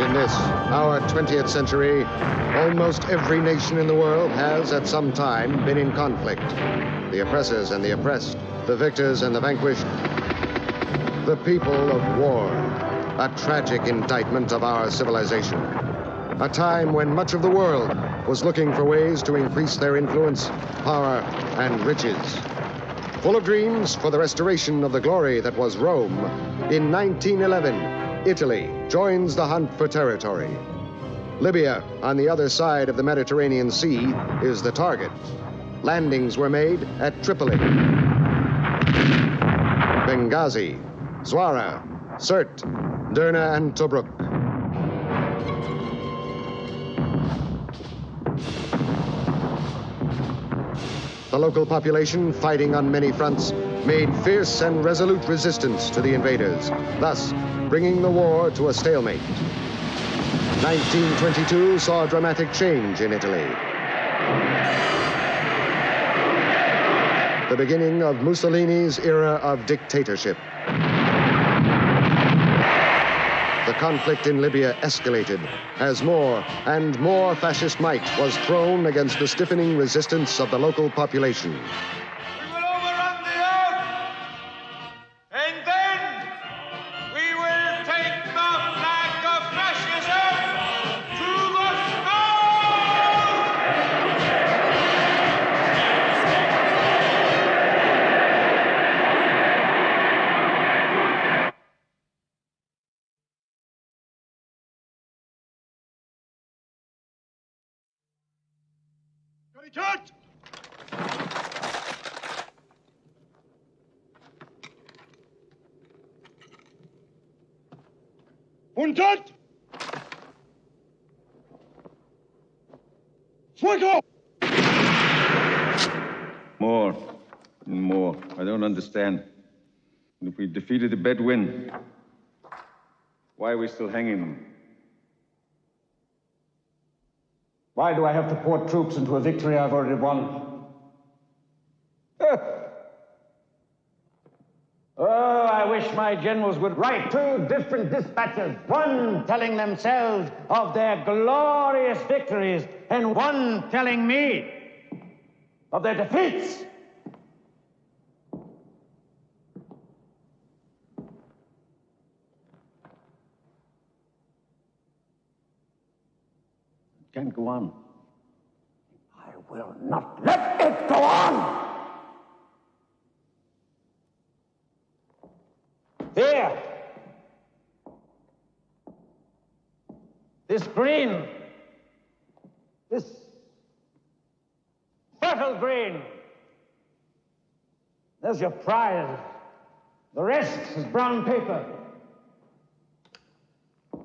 In this, our 20th century, almost every nation in the world has at some time been in conflict. The oppressors and the oppressed, the victors and the vanquished, the people of war, a tragic indictment of our civilization. A time when much of the world was looking for ways to increase their influence, power, and riches. Full of dreams for the restoration of the glory that was Rome, in 1911, Italy joins the hunt for territory. Libya, on the other side of the Mediterranean Sea, is the target. Landings were made at Tripoli, Benghazi, Zwara, Sirte, Derna, and Tobruk. The local population, fighting on many fronts, made fierce and resolute resistance to the invaders, thus bringing the war to a stalemate. 1922 saw a dramatic change in Italy. The beginning of Mussolini's era of dictatorship. The conflict in Libya escalated as more and more fascist might was thrown against the stiffening resistance of the local population. We will overrun the earth, and then we will take the flag of fascism to the sky! Cut! Untat! Fuego! More and more. I don't understand. And if we defeated the Bedouin, why are we still hanging them? Why do I have to pour troops into a victory I've already won? Oh, I wish my generals would write 2 different dispatches, one telling themselves of their glorious victories, and one telling me of their defeats. It can't go on. I will not let it go on! Here. This green. This fertile green. There's your prize. The rest is brown paper.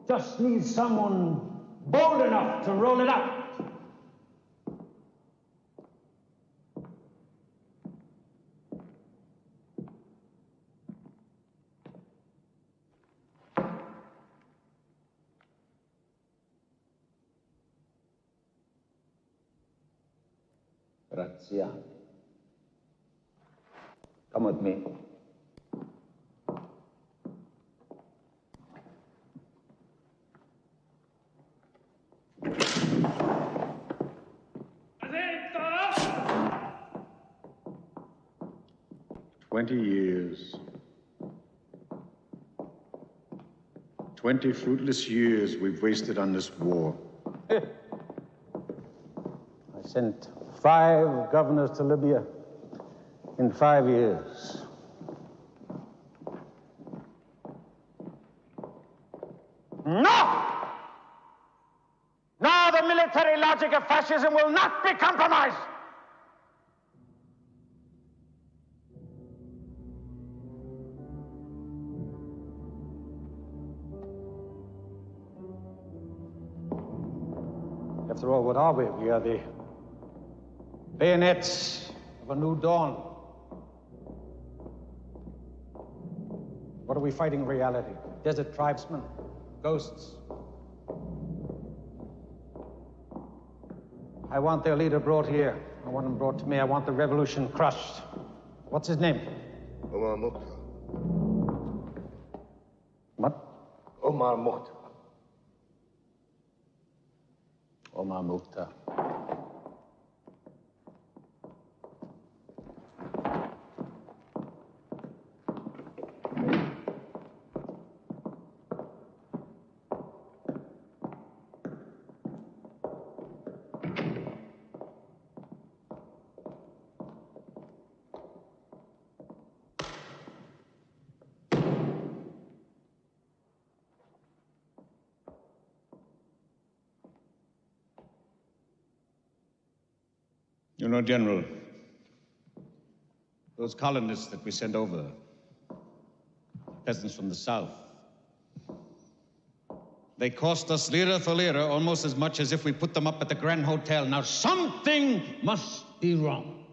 Just needs someone bold enough to roll it up. Grazia. Come with me. Years. 20 fruitless years we've wasted on this war. I sent 5 governors to Libya in 5 years. No! No, the military logic of fascism will not be compromised! After all, what are we? We are the bayonets of a new dawn. What are we fighting in reality? Desert tribesmen? Ghosts? I want their leader brought here. I want him brought to me. I want the revolution crushed. What's his name? Omar Mukhtar. What? Omar Mukhtar. Omar Mukhtar. You know, General, those colonists that we sent over, peasants from the south, they cost us lira for lira almost as much as if we put them up at the Grand Hotel. Now, something must be wrong.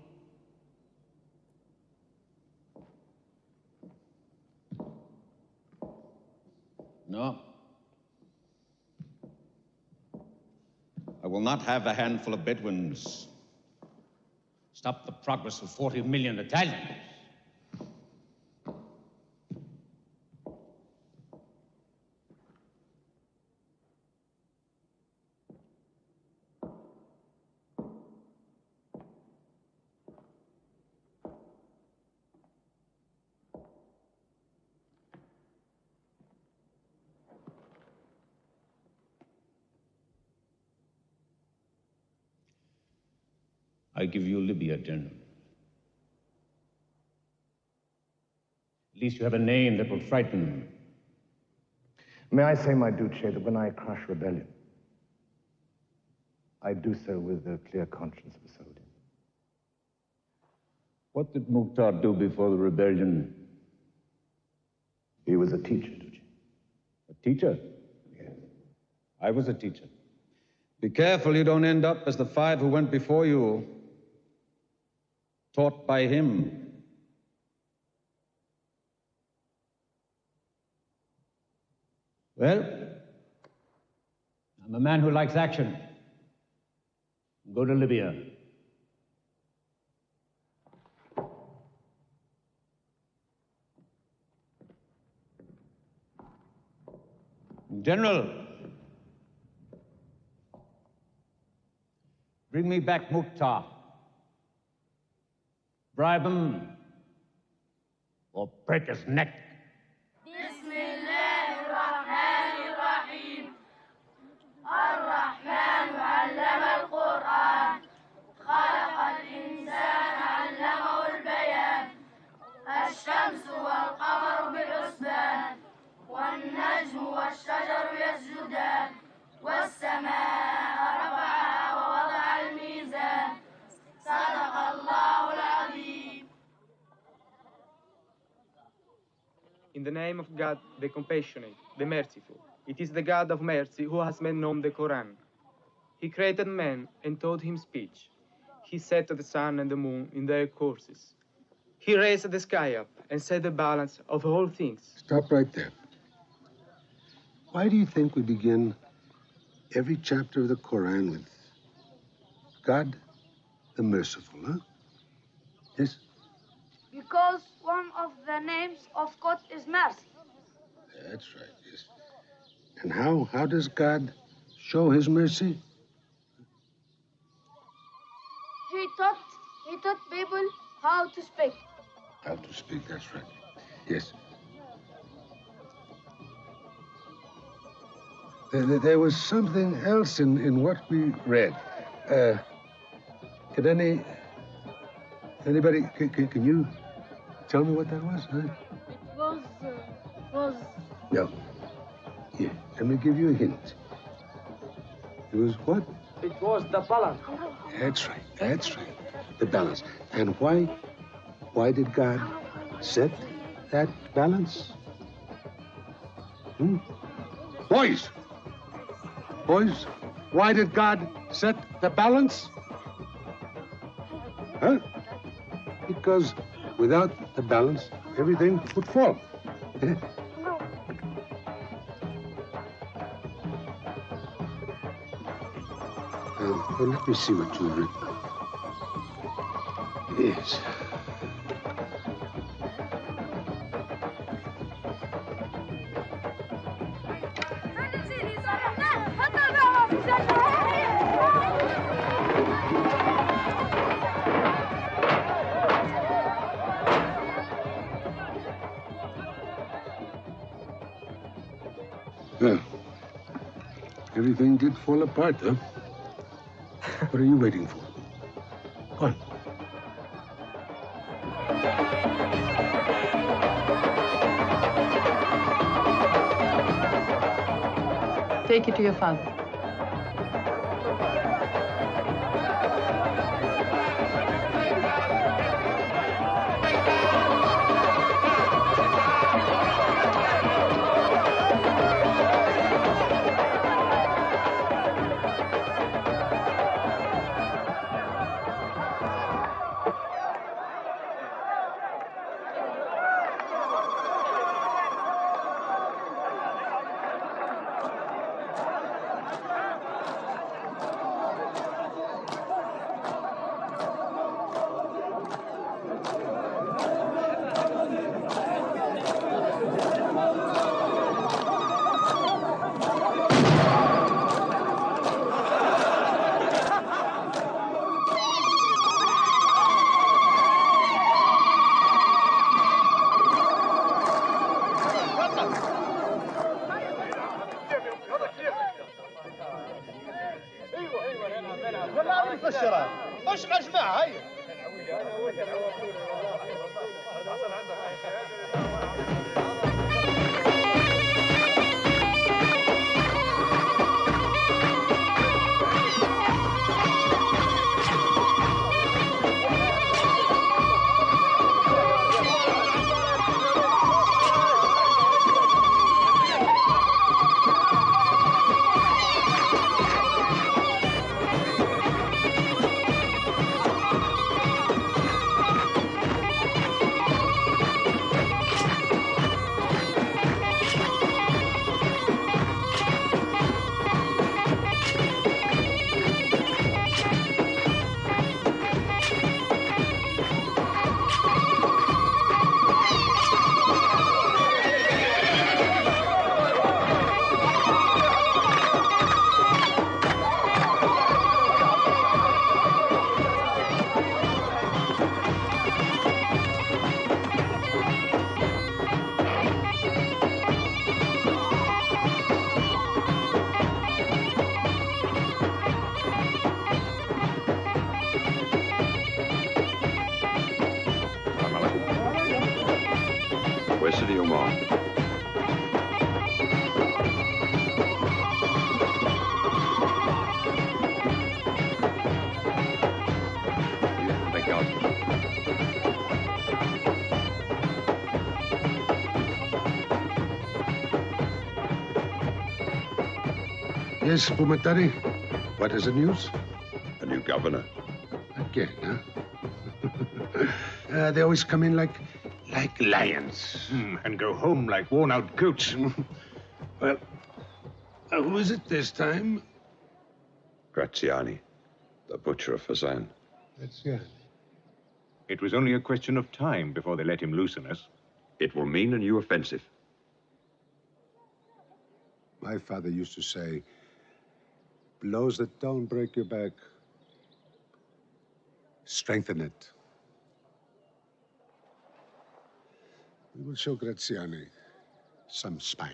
No. I will not have a handful of Bedouins stop the progress of 40 million Italians. I give you Libya, General. At least you have a name that will frighten them. May I say, my Duce, that when I crush rebellion, I do so with the clear conscience of a soldier. What did Mukhtar do before the rebellion? He was a teacher, Duce. A teacher? Yes. I was a teacher. Be careful you don't end up as the 5 who went before you, taught by him. Well, I'm a man who likes action. Go to Libya. General, bring me back Mukhtar. Bribe him or break his neck. بسم الله الرحمن الرحيم الرحمن علم القرآن خلق الإنسان علمه البيان الشمس والقمر بحسبان والنجم والشجر يسجدان والسماء رفعها ووضع الميزان صدق الله العظيم. In the name of God, the compassionate, the merciful. It is the God of mercy who has made known the Quran. He created man and taught him speech. He set the sun and the moon in their courses. He raised the sky up and set the balance of all things. Stop right there. Why do you think we begin every chapter of the Quran with God the Merciful, huh? Yes? Because one of the names of God is mercy. That's right, yes. And how does God show his mercy? He taught people how to speak. How to speak, that's right. Yes. There was something else in what we read. Can anybody, can you tell me what that was? Huh? Was No. Here, let me give you a hint. It was what? It was the balance. That's right, that's right. The balance. And why did God set that balance? Boys! Boys, why did God set the balance? Huh? Because without the balance, everything would fall. Well, let me see what you've written. Yes. في Well, everything did fall apart, huh? What are you waiting for? Go on. Take it to your father. Where's City Omar? Yes, Pumatari. What is the news? A new governor. Again, huh? They always come in like lions. And go home like worn-out goats. Well, who is it this time? Graziani, the butcher of Fazan. Graziani. It was only a question of time before they let him loose on us. It will mean a new offensive. My father used to say, blows that don't break your back, strengthen it. We will show Graziani some spine.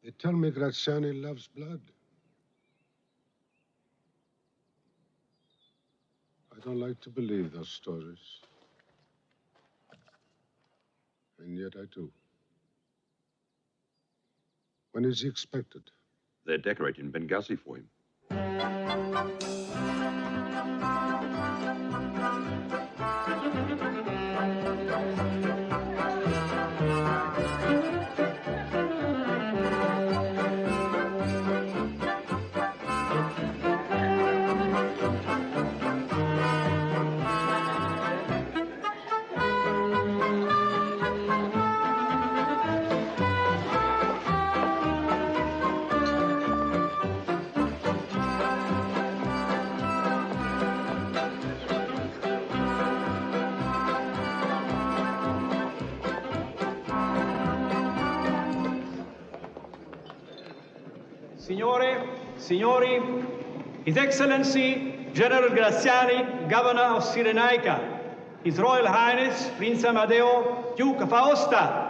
They tell me Graziani loves blood. I don't like to believe those stories. And yet I do. When is he expected? They're decorating Benghazi for him. Signore, Signori, His Excellency General Graziani, Governor of Cyrenaica, His Royal Highness Prince Amadeo, Duke of Aosta.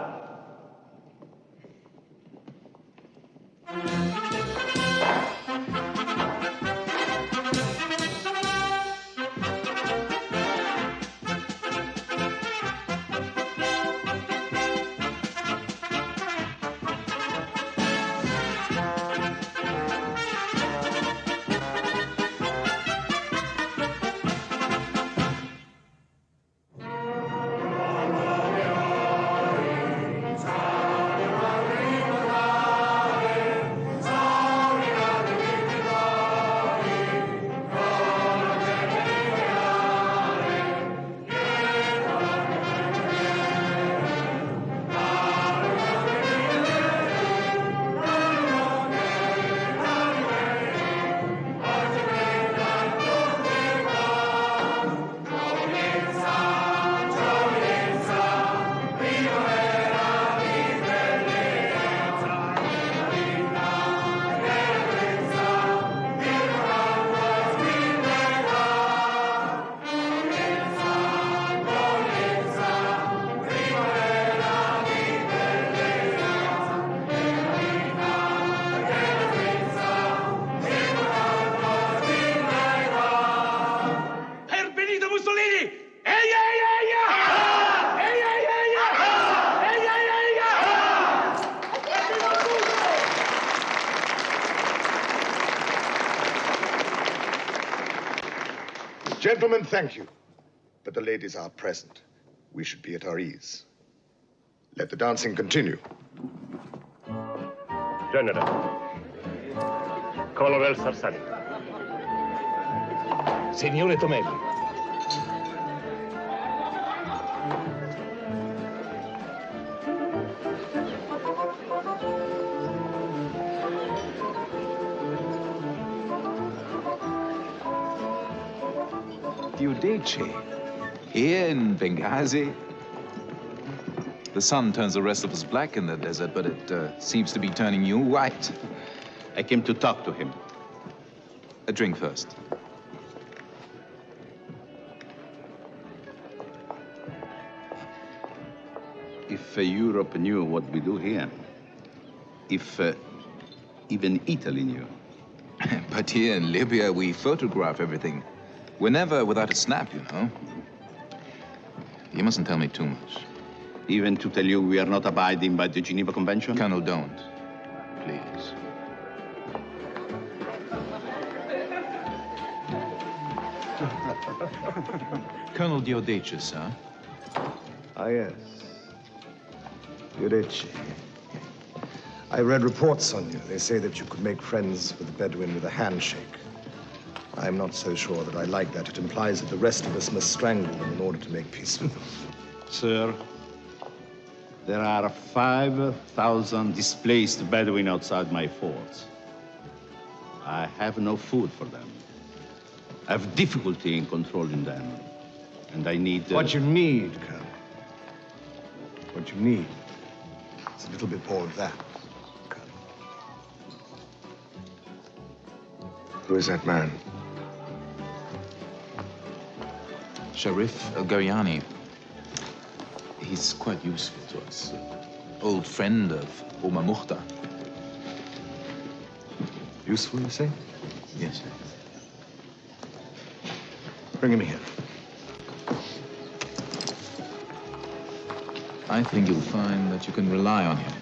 Gentlemen, thank you. But the ladies are present. We should be at our ease. Let the dancing continue. General. Colonel Sarsani. Signore Tomelli. Giudice, here in Benghazi. The sun turns the rest of us black in the desert, but it seems to be turning you white. I came to talk to him. A drink first. If Europe knew what we do here, if even Italy knew. But here in Libya, we photograph everything. We're never without a snap, you know. You mustn't tell me too much. Even to tell you we are not abiding by the Geneva Convention? Colonel, don't. Please. Colonel Giudice, huh? Ah, yes. Giudice. I read reports on you. They say that you could make friends with the Bedouin with a handshake. I'm not so sure that I like that. It implies that the rest of us must strangle them in order to make peace with them. Sir, there are 5,000 displaced Bedouin outside my forts. I have no food for them. I have difficulty in controlling them. And I need... What you need, Colonel, what you need is a little bit more of that, Colonel. Who is that man? Sharif Al-Garyani. He's quite useful to us. Old friend of Omar Mukhtar. Useful, you say? Yes, sir. Bring him here. I think you'll find that you can rely on him.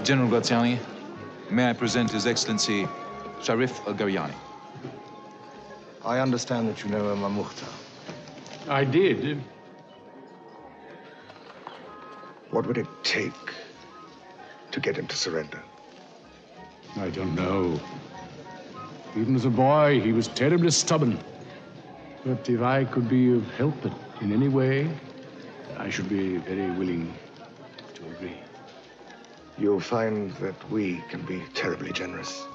General Graziani, may I present His Excellency Sharif Al-Garyani. I understand that you know Omar Mukhtar. I did. What would it take to get him to surrender? I don't know. Even as a boy, he was terribly stubborn. But if I could be of help in any way, I should be very willing to agree. You'll find that we can be terribly generous.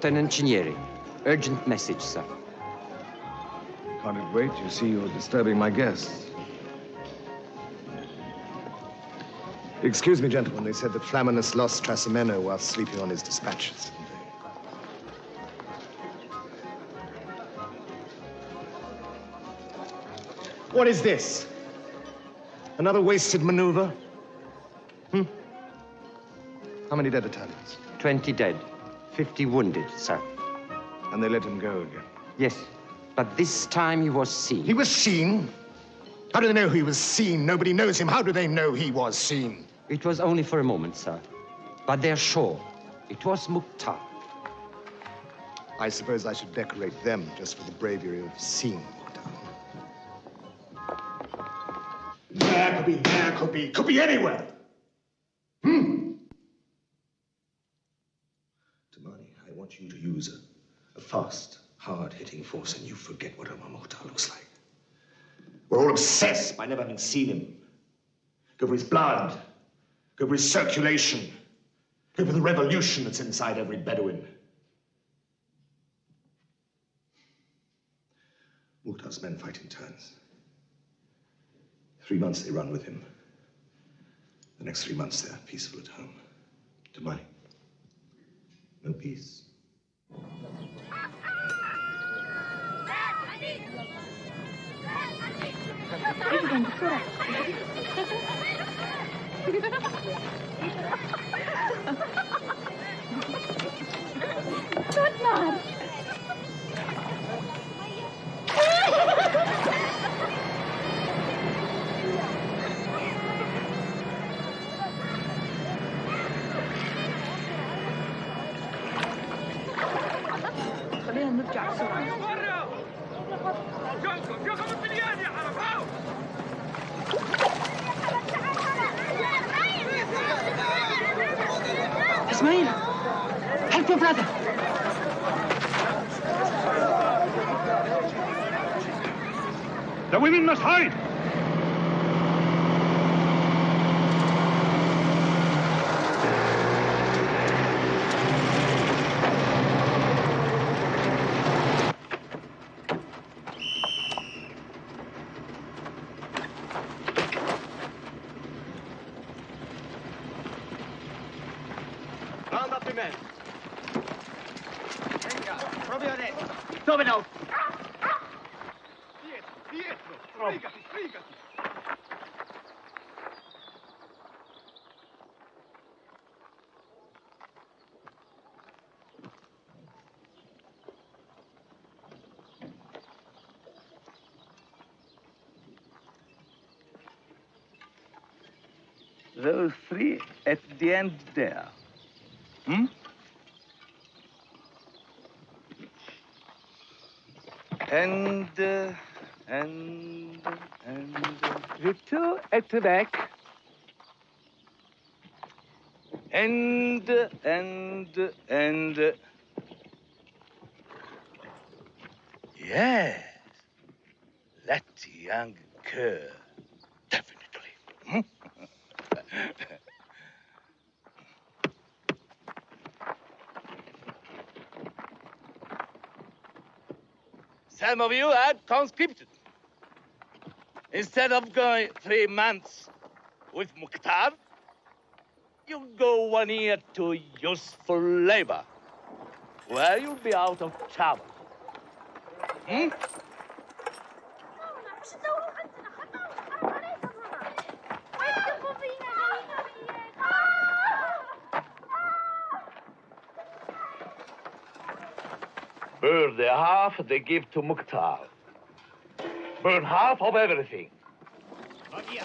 Lieutenant Cinieri. Urgent message, sir. Can't it wait? You see, you're disturbing my guests. Excuse me, gentlemen. They said that Flaminius lost Trasimeno while sleeping on his dispatches. What is this? Another wasted maneuver? How many dead Italians? 20 dead, 50 wounded, sir. And they let him go again? Yes, but this time he was seen. He was seen? How do they know he was seen? Nobody knows him. How do they know he was seen? It was only for a moment, sir. But they're sure it was Mukhtar. I suppose I should decorate them just for the bravery of seeing Mukhtar. Could be anywhere. Tamani, I want you to use a fast, hard-hitting force, and you forget what Omar Mukhtar looks like. We're all obsessed by never having seen him. Go for his blood. Go for his circulation. Go for the revolution that's inside every Bedouin. Mukhtar's men fight in turns. 3 months they run with him. The next 3 months they're peaceful at home. Tamani, no peace. Tutmar! خلينا نرجع بسرعة. Ismail, help your brother. The women must hide. Round up the men. Venga, proprio adesso. Dove no? Dietro. Sbrigati, sbrigati. Those three at the end there. And the two at the back. And yes, that young girl, definitely. Some of you are conscripted. Instead of going 3 months with Mukhtar, you go 1 year to useful labor, where you'll be out of trouble. Burn the half they give to Mukhtar. Burn half of everything. Babia!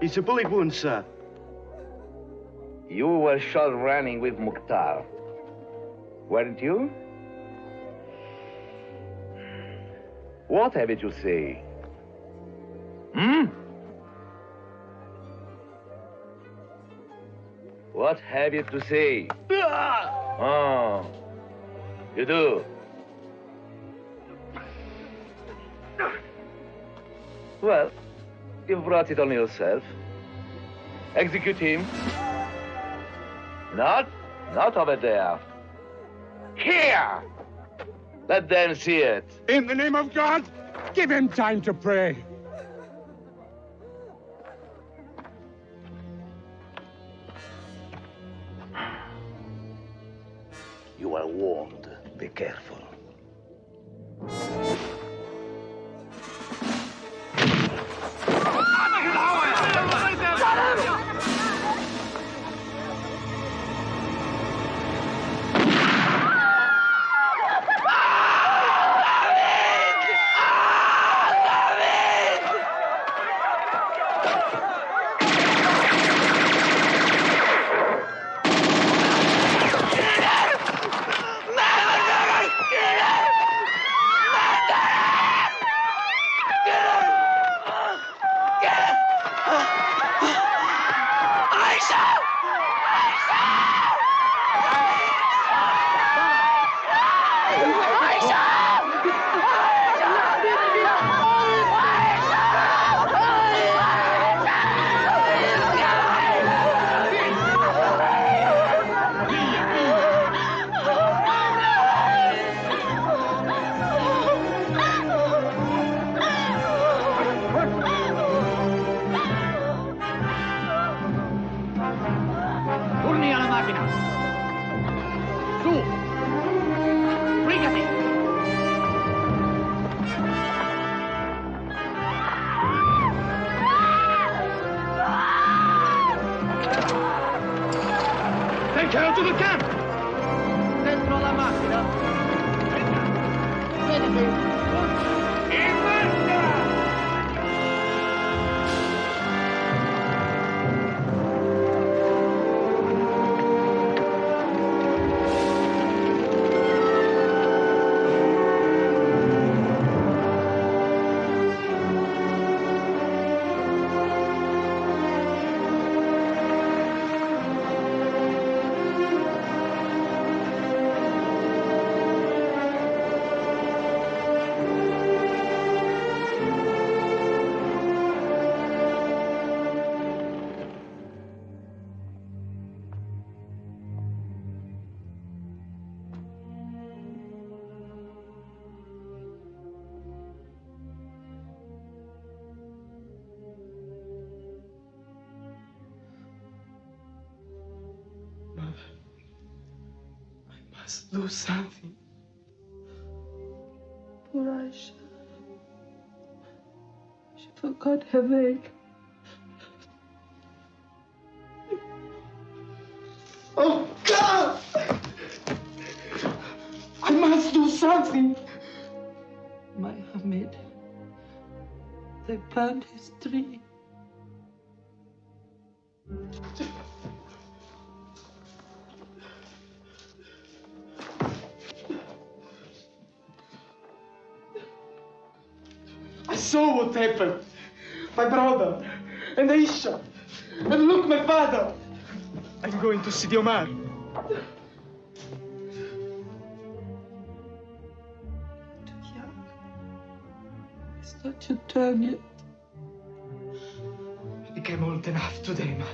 It's a bullet wound, sir. You were shot running with Mukhtar. Weren't you? What have you to say? Hmm? What have you to say? Oh, you do? Well, you've brought it on yourself. Execute him. Not over there. Here! Let them see it. In the name of God, give him time to pray. You are warned. Be careful. Turni alla macchina. Su. Sbrigati. Take her to the camp! Dentro la macchina. Vedete. Must do something. Poor Aisha. She forgot her veil. Oh, God! I must do something. My Hamid. They burned his tree. I saw what happened. My brother and Aisha. And look, my father. I'm going to see the Omar. It's not your turn yet. I became old enough today, mother.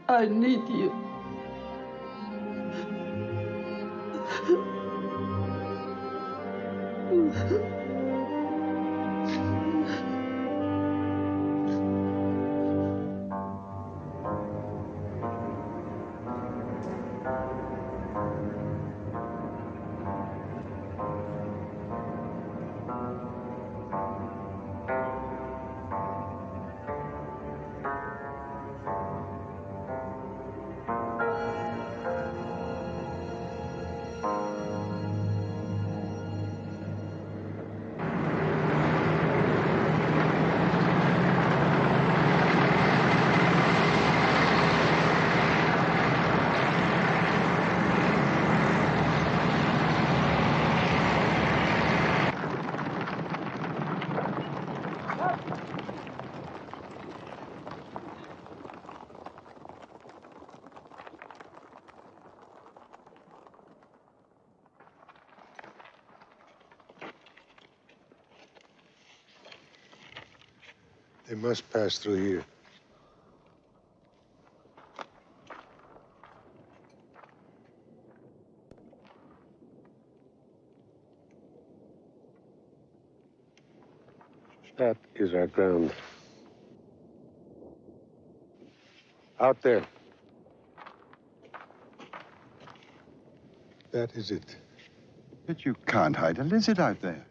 I need you. They must pass through here. That is our ground. Out there. That is it. But you can't hide a lizard out there.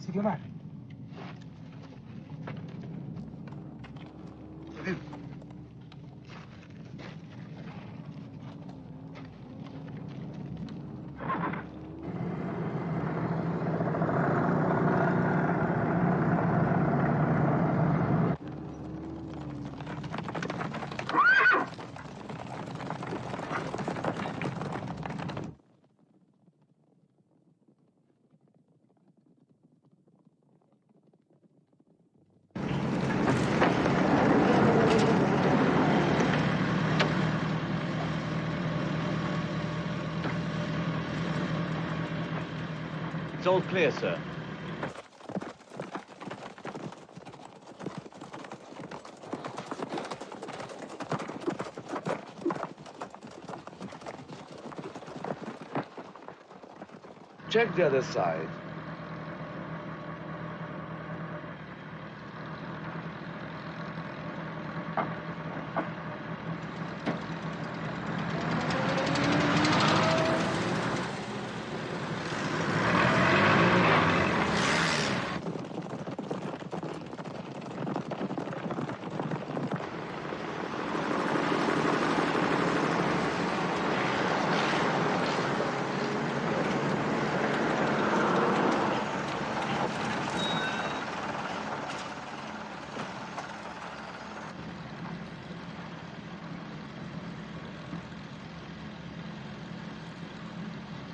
Signor. It's all clear, sir. Check the other side.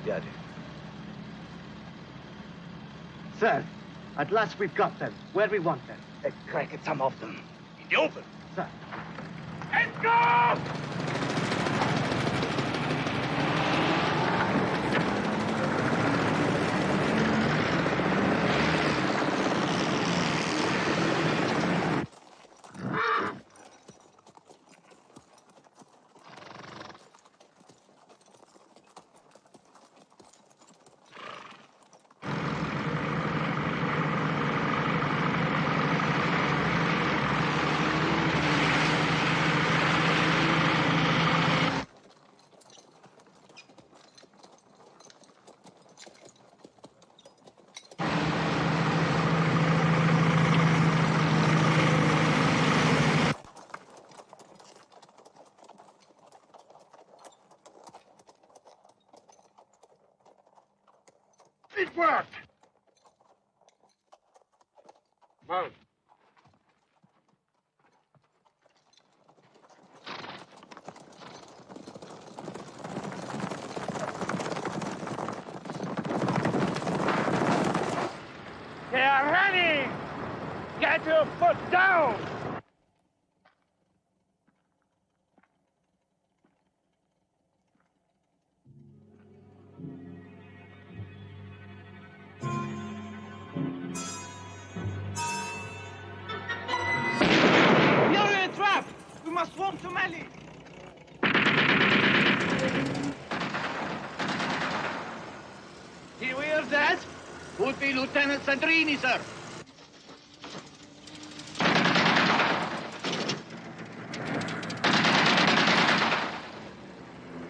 Got it. Sir, at last we've got them. Where we want them. Let's crack at some of them. In the open. Sir. Let's go! It worked! Mount. They are running! Get your foot down! We are in a trap! We must swarm to Mali! Did you hear that? Would be Lieutenant Sandrini, sir.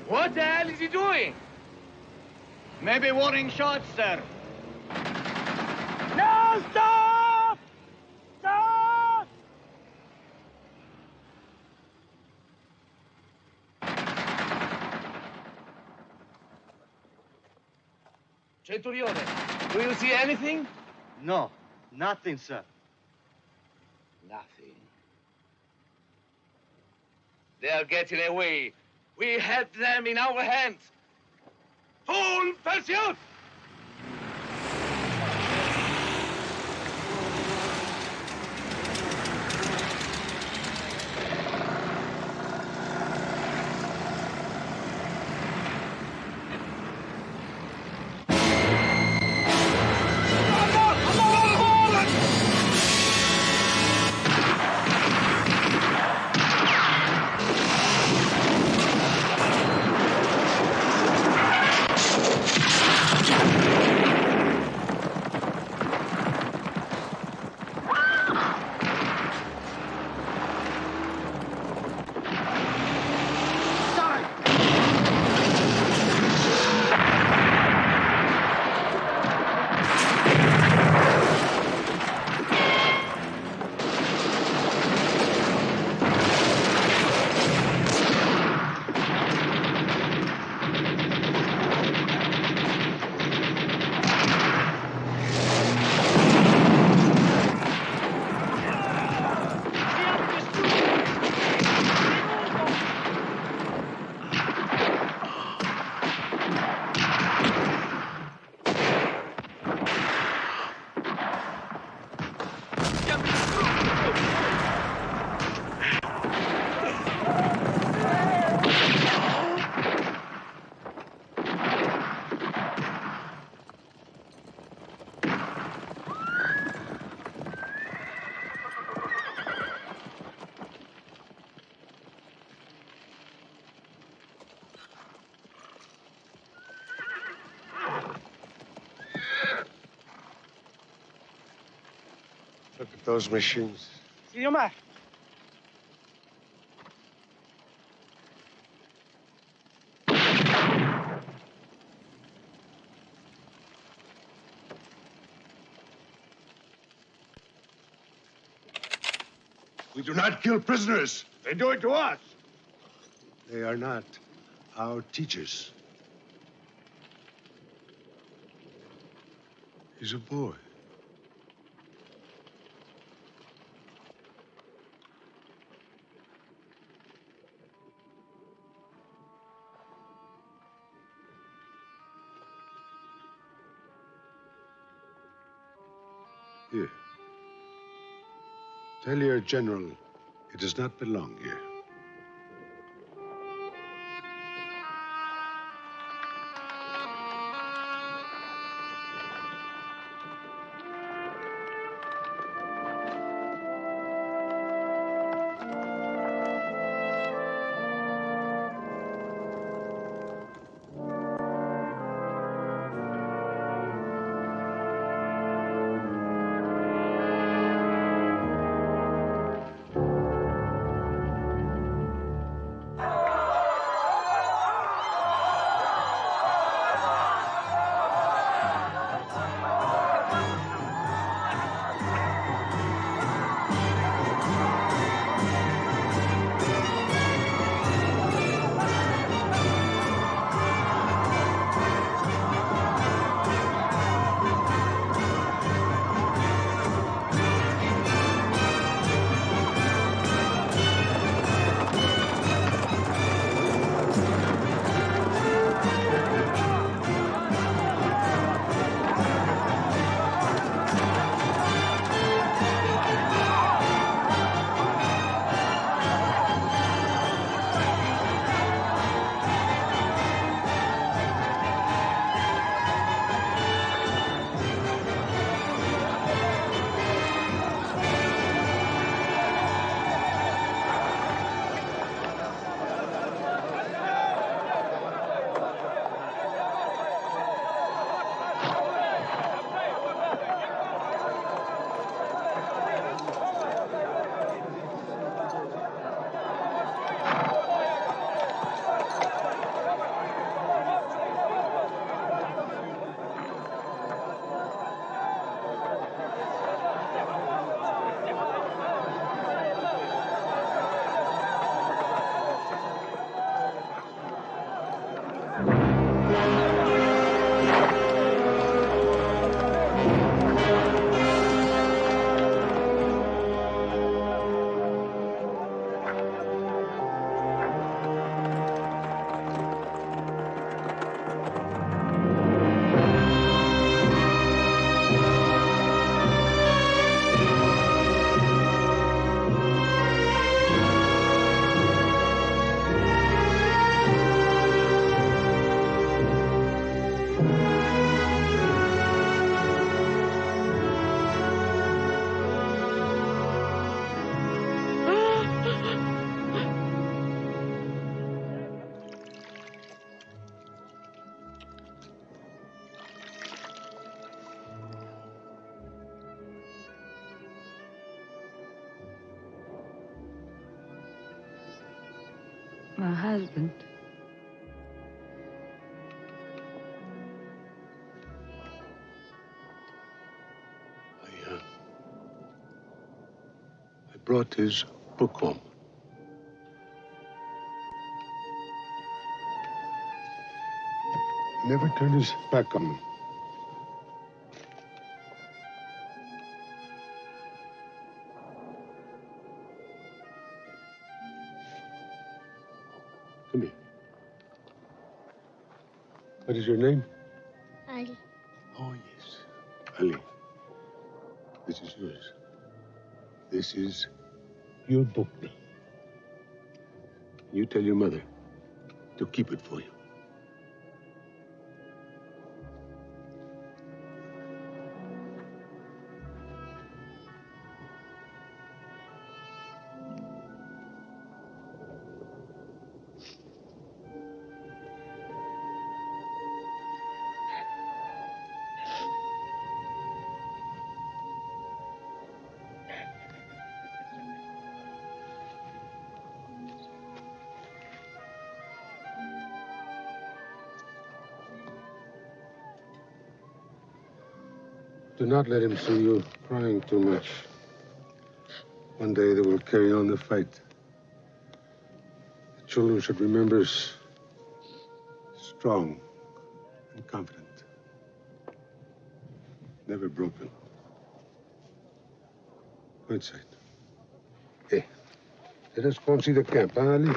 What the hell is he doing? Maybe warning shots, sir. No, stop! Stop! Centurione, do you see anything? No, nothing, sir. Nothing. They are getting away. We had them in our hands. Full pursuit! Look at those machines. Signor Mar. We do not kill prisoners. They do it to us. They are not our teachers. He's a boy. Here. Tell your general he does not belong here. her husband. I brought his book home. He never turned his back on me. Come here. What is your name? Ali. Oh, yes. Ali. This is yours. This is your book now. You tell your mother to keep it for you. Do not let him see you crying too much. One day they will carry on the fight. The children should remember us strong and confident. Never broken. Go inside. Hey, let us go and see the camp, huh, Ali?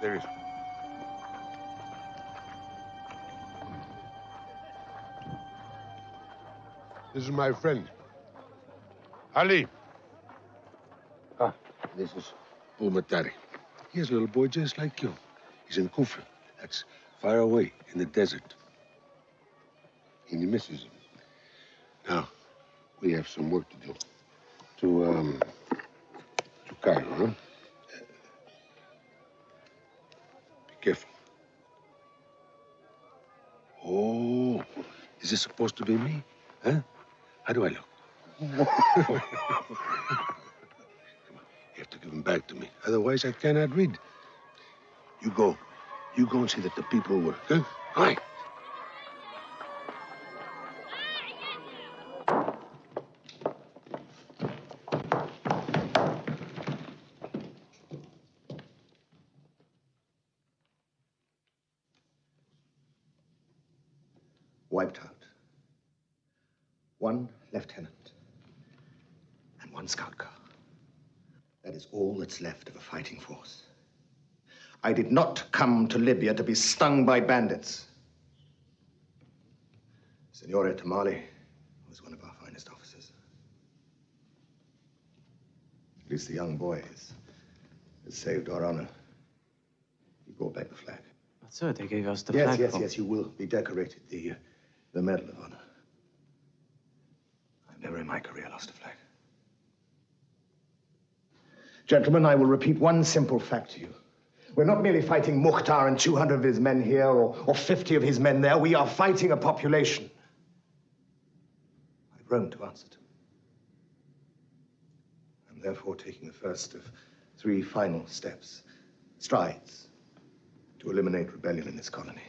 There is. This is my friend, Ali. Ah, this is Bulmatari. He is a little boy just like you. He's in Kufa. That's far away in the desert. And he misses him. Now, we have some work to do. To Cairo, huh? Be careful. Oh, is this supposed to be me? Huh? How do I look? Come on. You have to give him back to me. Otherwise, I cannot read. You go. You go and see that the people work, huh? All right. Wiped out. One lieutenant and one scout car. That is all that's left of a fighting force. I did not come to Libya to be stung by bandits. Signore Tamale was one of our finest officers. At least the young boy has saved our honor. He brought back the flag. But sir, they gave us the yes, flag. Yes, you will be decorated. The Medal of Honor. I've never in my career lost a flag. Gentlemen, I will repeat one simple fact to you. We're not merely fighting Mukhtar and 200 of his men here or 50 of his men there. We are fighting a population. I've Rome to answer to. I'm therefore taking the first of 3 final steps, strides, to eliminate rebellion in this colony.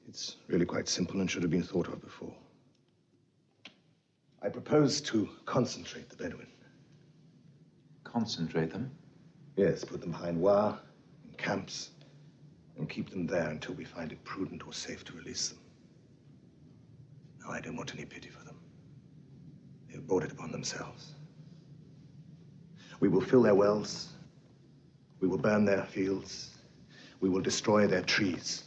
It's really quite simple and should have been thought of before. I propose to concentrate the Bedouin. Concentrate them? Yes, put them behind wire, in camps, and keep them there until we find it prudent or safe to release them. No, I don't want any pity for them. They've brought it upon themselves. We will fill their wells. We will burn their fields. We will destroy their trees.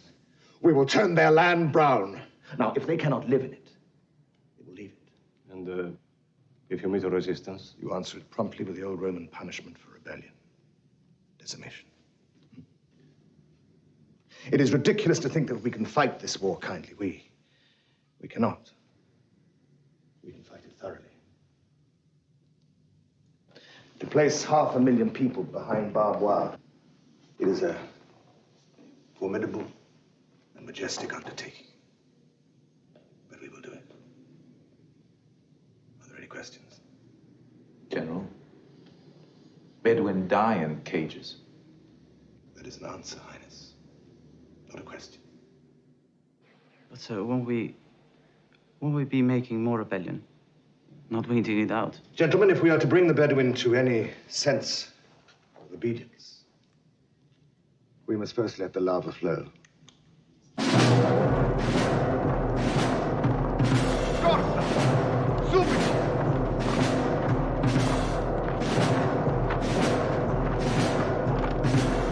We will turn their land brown. Now, if they cannot live in it, they will leave it. And if you meet a resistance? You answer it promptly with the old Roman punishment for rebellion. Decimation. It is ridiculous to think that we can fight this war kindly. We cannot. We can fight it thoroughly. To place 500,000 people behind barbed wire It is a formidable and majestic undertaking. But we will do it. Are there any questions? General, Bedouin die in cages. That is an answer, Highness. Not a question. But sir, won't we be making more rebellion? Not weeding it out. Gentlemen, if we are to bring the Bedouin to any sense of obedience, we must first let the lava flow.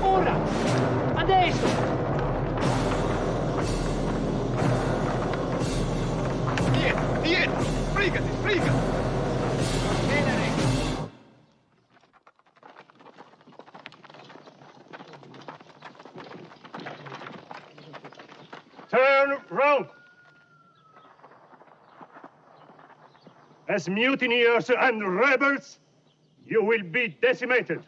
Ora! Adesso! Dietro! Sbrigati, sbrigati! Turn round! As mutineers and rebels, you will be decimated.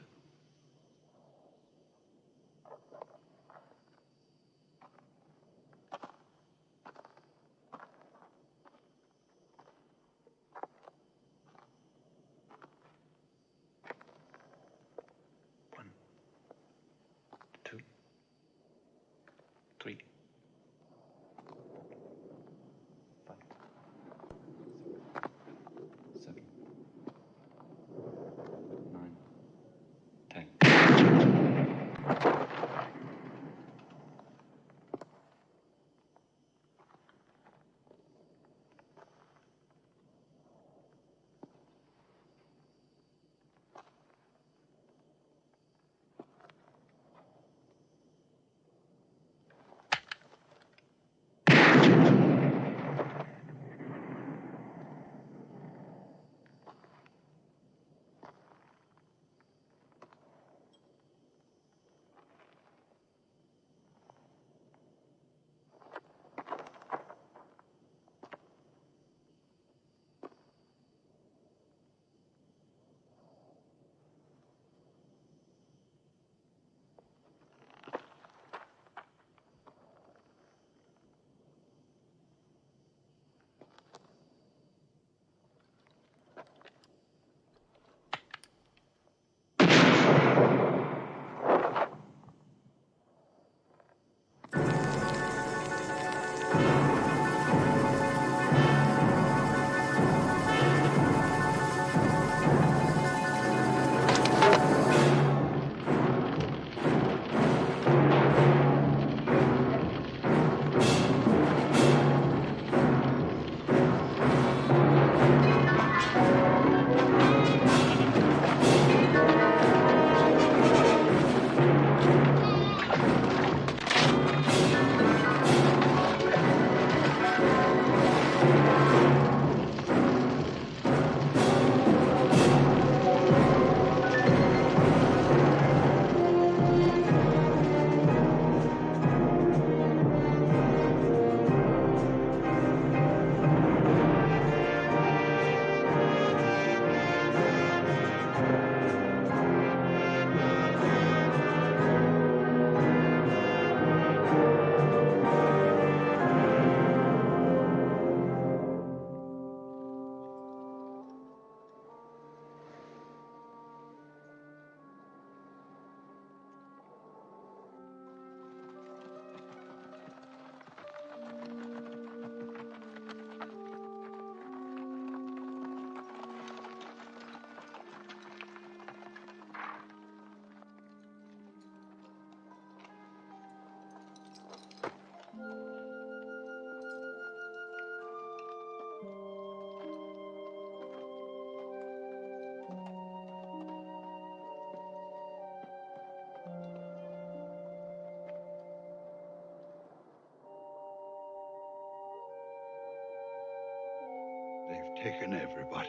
They've taken everybody.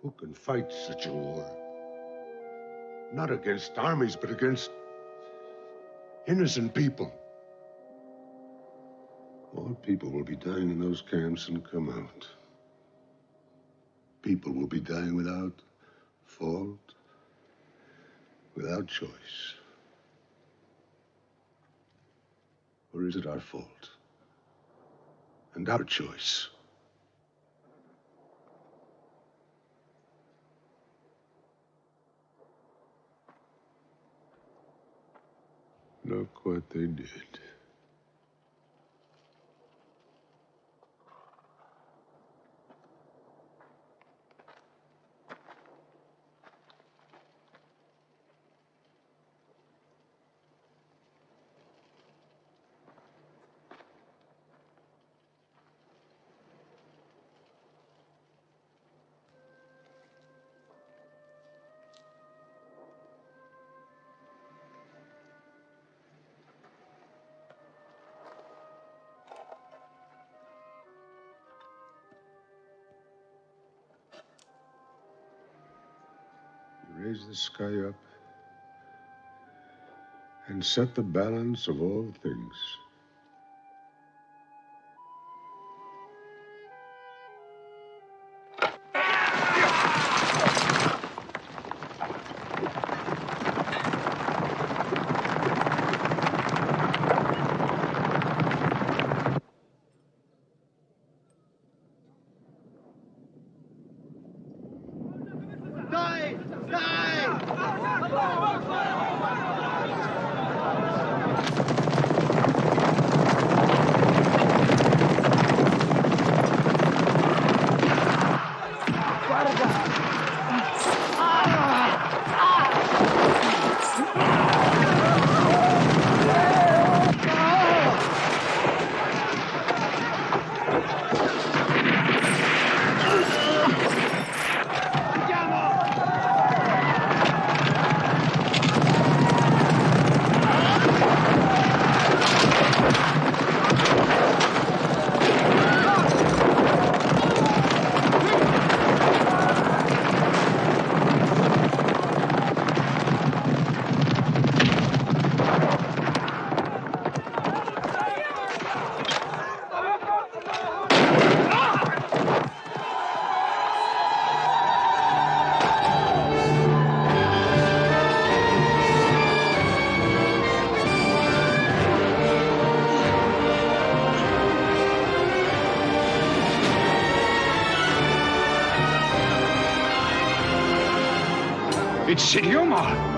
Who can fight such a war? Not against armies, but against innocent people. More people will be dying in those camps than come out. People will be dying without fault, without choice? Or is it our fault and our choice? Look what they did. Raise the sky up and set the balance of all things. It's Idioma!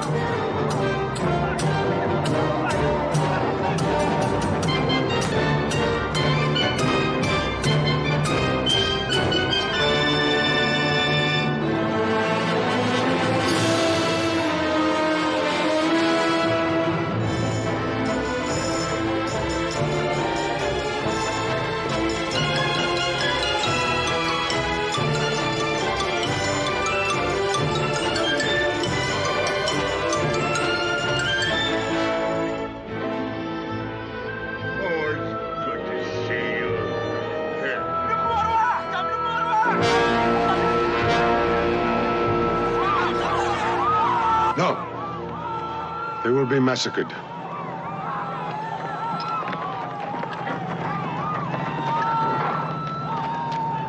They will be massacred.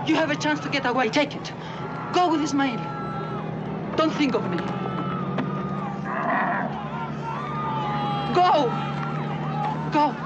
You have a chance to get away. Take it. Go with Ismail. Don't think of me. Go! Go!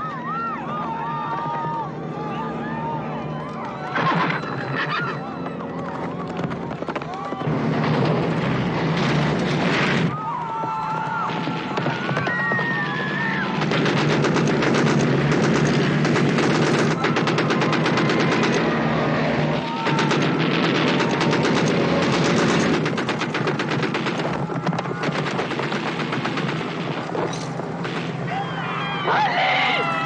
Ali!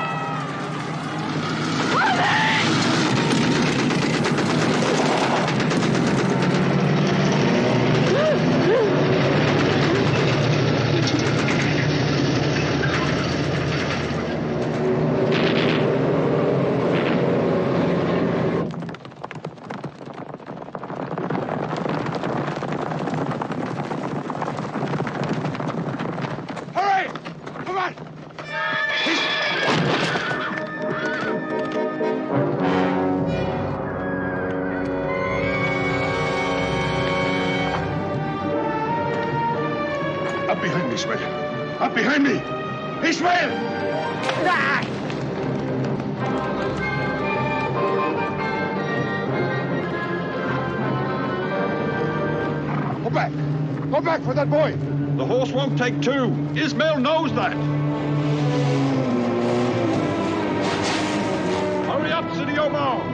behind me, Ismail. Up behind me! Ismail! Go back! Go back for that boy! The horse won't take two. Ismail knows that. Hurry up, Sidi Omar!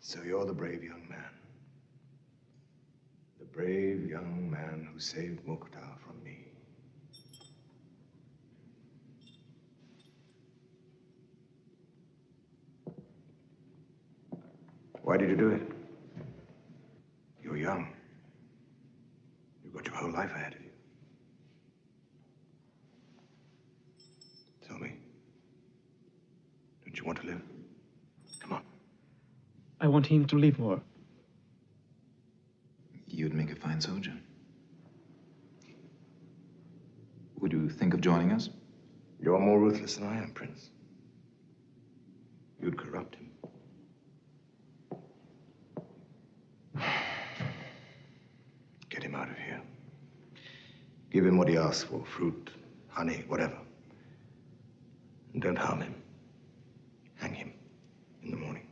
So you're the brave young man. The brave young man who saved Mukhtar from me. Why did you do it? You're young. You've got your whole life ahead of you. Tell me. Don't you want to live? Come on. I want him to live more. You'd make a fine soldier. Would you think of joining us? You're more ruthless than I am, Prince. You'd corrupt him. Get him out of here. Give him what he asks for, fruit, honey, whatever. And don't harm him. Hang him in the morning.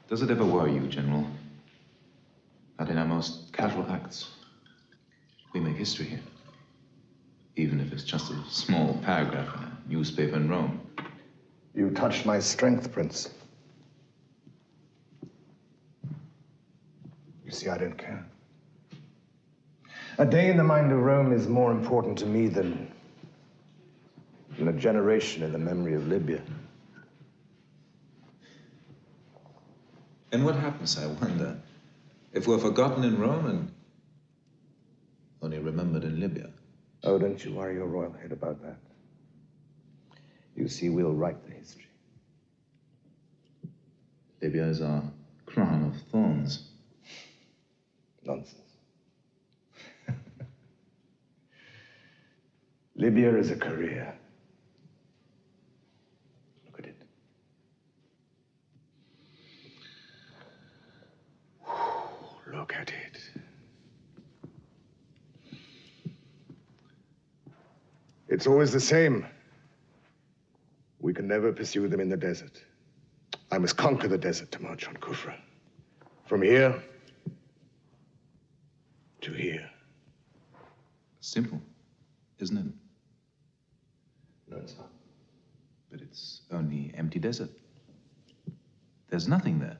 Does it ever worry you, General, that in our most casual acts, we make history here? Even if it's just a small paragraph in a newspaper in Rome. You touched my strength, Prince. You see, I don't care. A day in the mind of Rome is more important to me than a generation in the memory of Libya. And what happens, I wonder, if we're forgotten in Rome and only remembered in Libya? Oh, don't you worry your royal head about that. You see, we'll write the history. Libya is our crown of thorns. Nonsense. Libya is a career. Look at it. Look at it. It's always the same. We can never pursue them in the desert. I must conquer the desert to march on Kufra. From here to here. Simple, isn't it? No, it's not. But it's only empty desert. There's nothing there.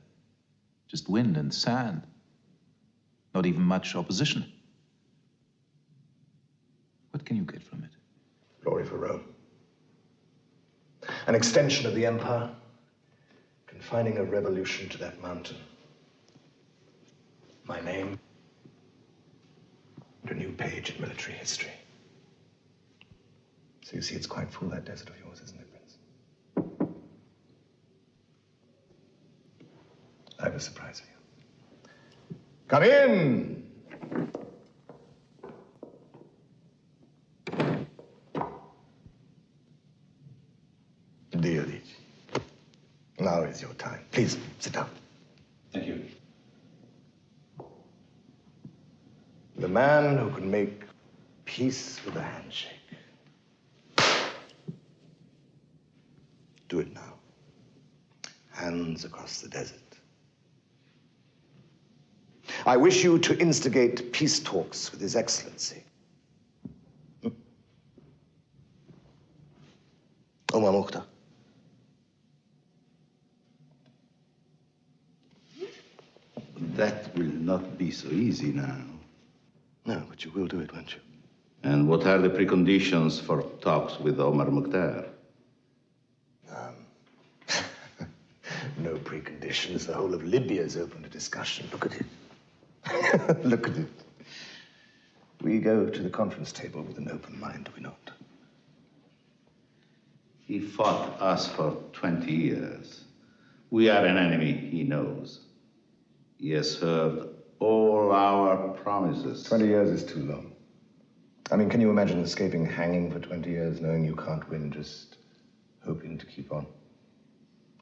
Just wind and sand. Not even much opposition. What can you get from it? Glory for Rome. An extension of the empire, confining a revolution to that mountain. my name and a new page in military history. So you see, it's quite full, that desert of yours, isn't it, Prince? I have a surprise for you. Come in! Dear Liege, now is your time. Please, sit down. Thank you. The man who can make peace with a handshake. Do it now. Hands across the desert. I wish you to instigate peace talks with His Excellency. Omar Mukhtar. That will not be so easy now. No, but you will do it, won't you? And what are the preconditions for talks with Omar Mukhtar? No preconditions. The whole of Libya is open to discussion. Look at it. Look at it. We go to the conference table with an open mind, do we not? He fought us for 20 years. We are an enemy, he knows. He has heard all our promises. 20 years is too long. I mean, can you imagine escaping hanging for 20 years, knowing you can't win, just hoping to keep on?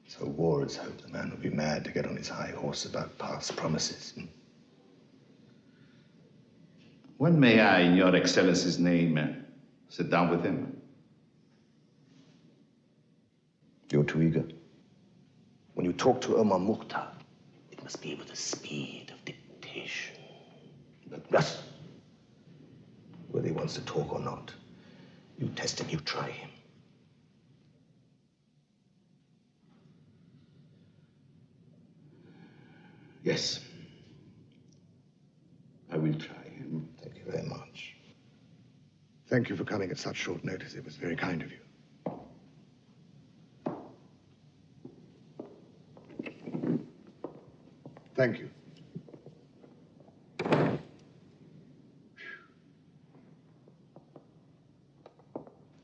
So war is hope. The man would be mad to get on his high horse about past promises. When may I, in Your Excellency's name, sit down with him? You're too eager. When you talk to Omar Mukhtar, it must be with the speed of dictation. But yes, whether he wants to talk or not, you test him, you try him. Yes. I will try him. Thank you very much. Thank you for coming at such short notice. It was very kind of you. Thank you.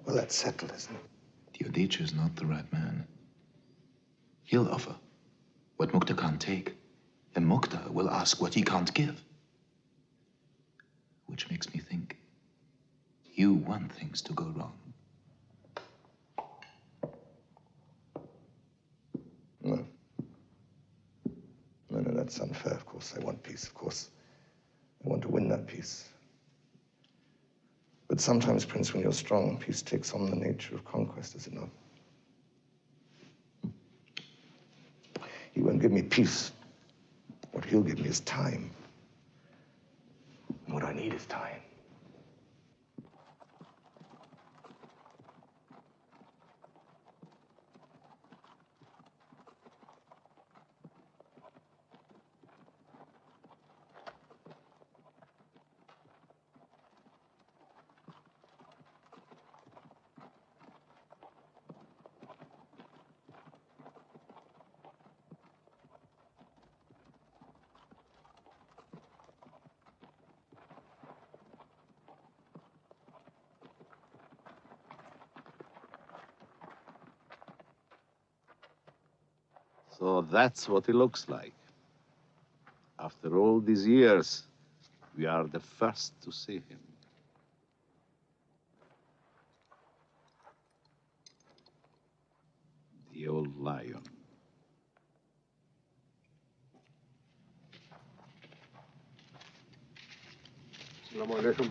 Well, that's settled, isn't it? Teodich is not the right man. He'll offer what Mukhtar can't take. And Mukhtar will ask what he can't give. Which makes me think you want things to go wrong. No. No, that's unfair, of course. I want peace, of course. I want to win that peace. But sometimes, Prince, when you're strong, peace takes on the nature of conquest, does it not? He won't give me peace. What he'll give me is time. And what I need is time. So that's what he looks like. After all these years, we are the first to see him. The old lion. Assalamu alaikum.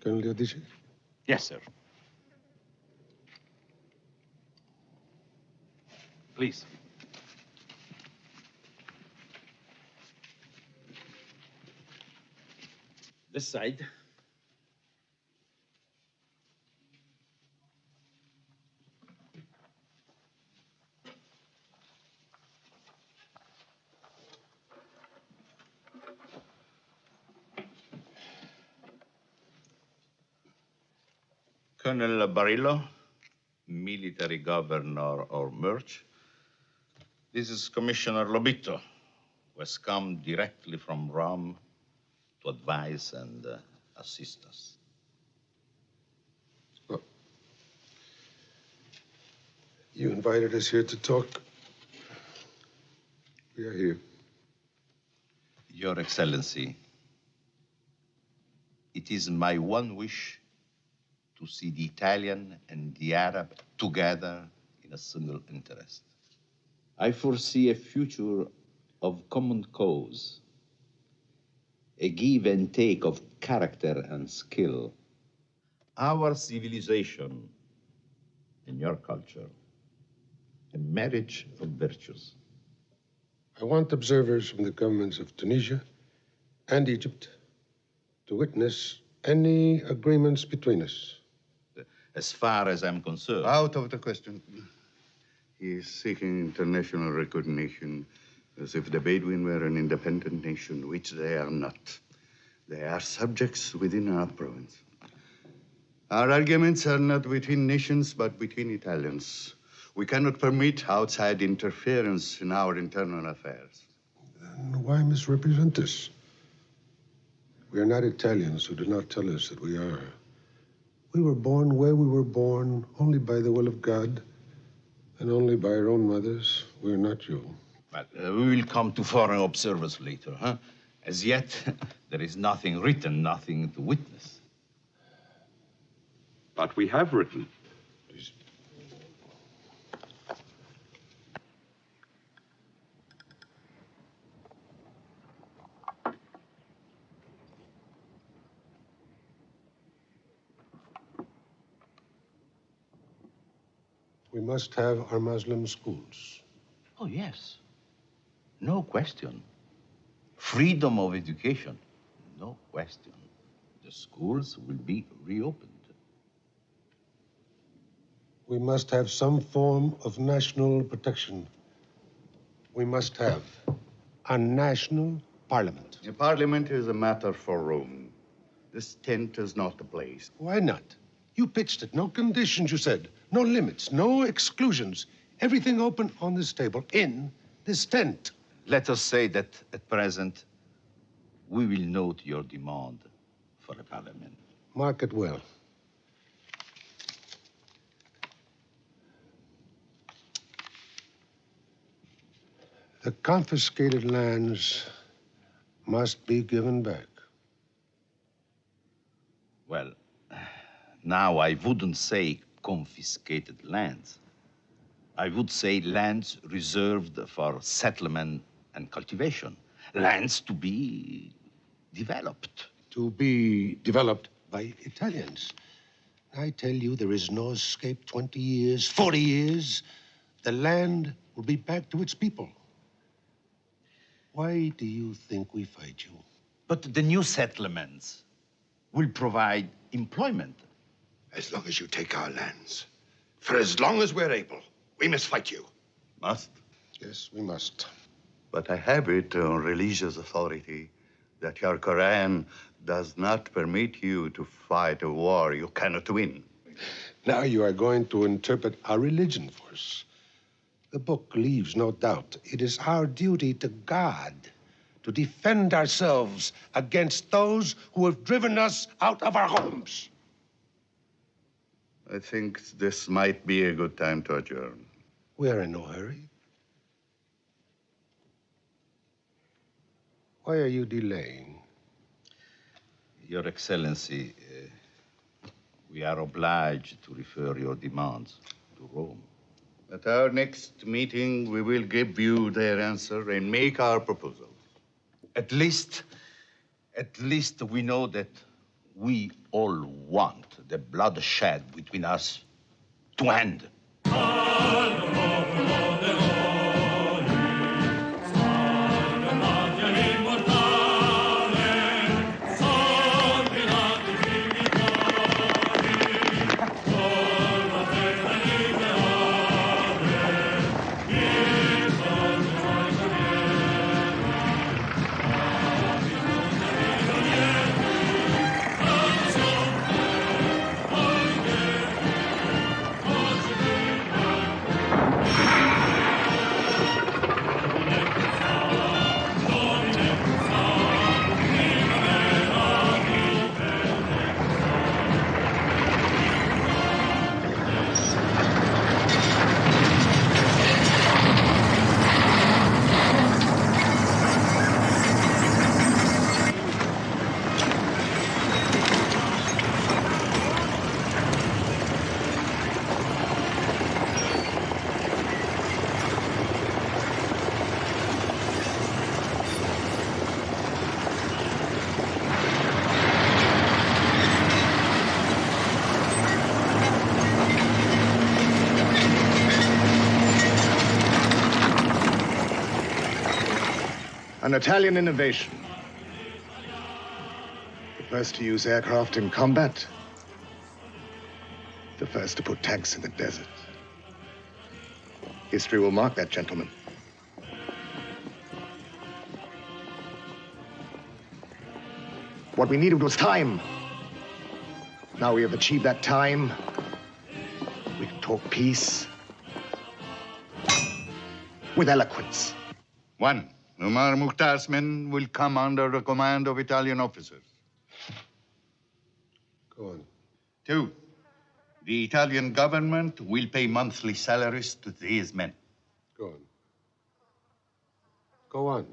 Colonel Teodich? Yes, sir. Please. This side. Colonel Barillo, military governor of Murch. This is Commissioner Lobito, who has come directly from Rome to advise and assist us. Well, you invited us here to talk. We are here. Your Excellency, it is my one wish to see the Italian and the Arab together in a single interest. I foresee a future of common cause, a give and take of character and skill. Our civilization and your culture, a marriage of virtues. I want observers from the governments of Tunisia and Egypt to witness any agreements between us. As far as I'm concerned. Out of the question. He is seeking international recognition as if the Bedouin were an independent nation, which they are not. They are subjects within our province. Our arguments are not between nations, but between Italians. We cannot permit outside interference in our internal affairs. Then why misrepresent us? We are not Italians, so do not tell us that we are. We were born where we were born, only by the will of God, and only by our own mothers. We're not you. But we will come to foreign observers later, huh? As yet, there is nothing written, nothing to witness. But we have written. We must have our Muslim schools. Oh, yes. No question. Freedom of education, no question. The schools will be reopened. We must have some form of national protection. We must have a national parliament. The parliament is a matter for Rome. This tent is not the place. Why not? You pitched it. No conditions, you said. No limits, no exclusions. Everything open on this table, in this tent. Let us say that at present, we will note your demand for a parliament. Mark it well. The confiscated lands must be given back. Well, now I wouldn't say confiscated lands. I would say lands reserved for settlement and cultivation. Lands to be developed. To be developed by Italians. I tell you, there is no escape. 20 years, 40 years, the land will be back to its people. Why do you think we fight you? But the new settlements will provide employment. As long as you take our lands, for as long as we're able, we must fight you. Must? Yes, we must. But I have it on religious authority that your Quran does not permit you to fight a war you cannot win. Now you are going to interpret our religion for us. The book leaves no doubt. It is our duty to God to defend ourselves against those who have driven us out of our homes. I think this might be a good time to adjourn. We are in no hurry. Why are you delaying? Your Excellency, we are obliged to refer your demands to Rome. At our next meeting, we will give you their answer and make our proposal. At least we know that we all want the bloodshed between us to end. An Italian innovation. The first to use aircraft in combat. The first to put tanks in the desert. History will mark that, gentlemen. What we needed was time. Now we have achieved that time. We can talk peace with eloquence. 1. Omar Mukhtar's men will come under the command of Italian officers. Go on. 2. The Italian government will pay monthly salaries to these men. Go on. Go on.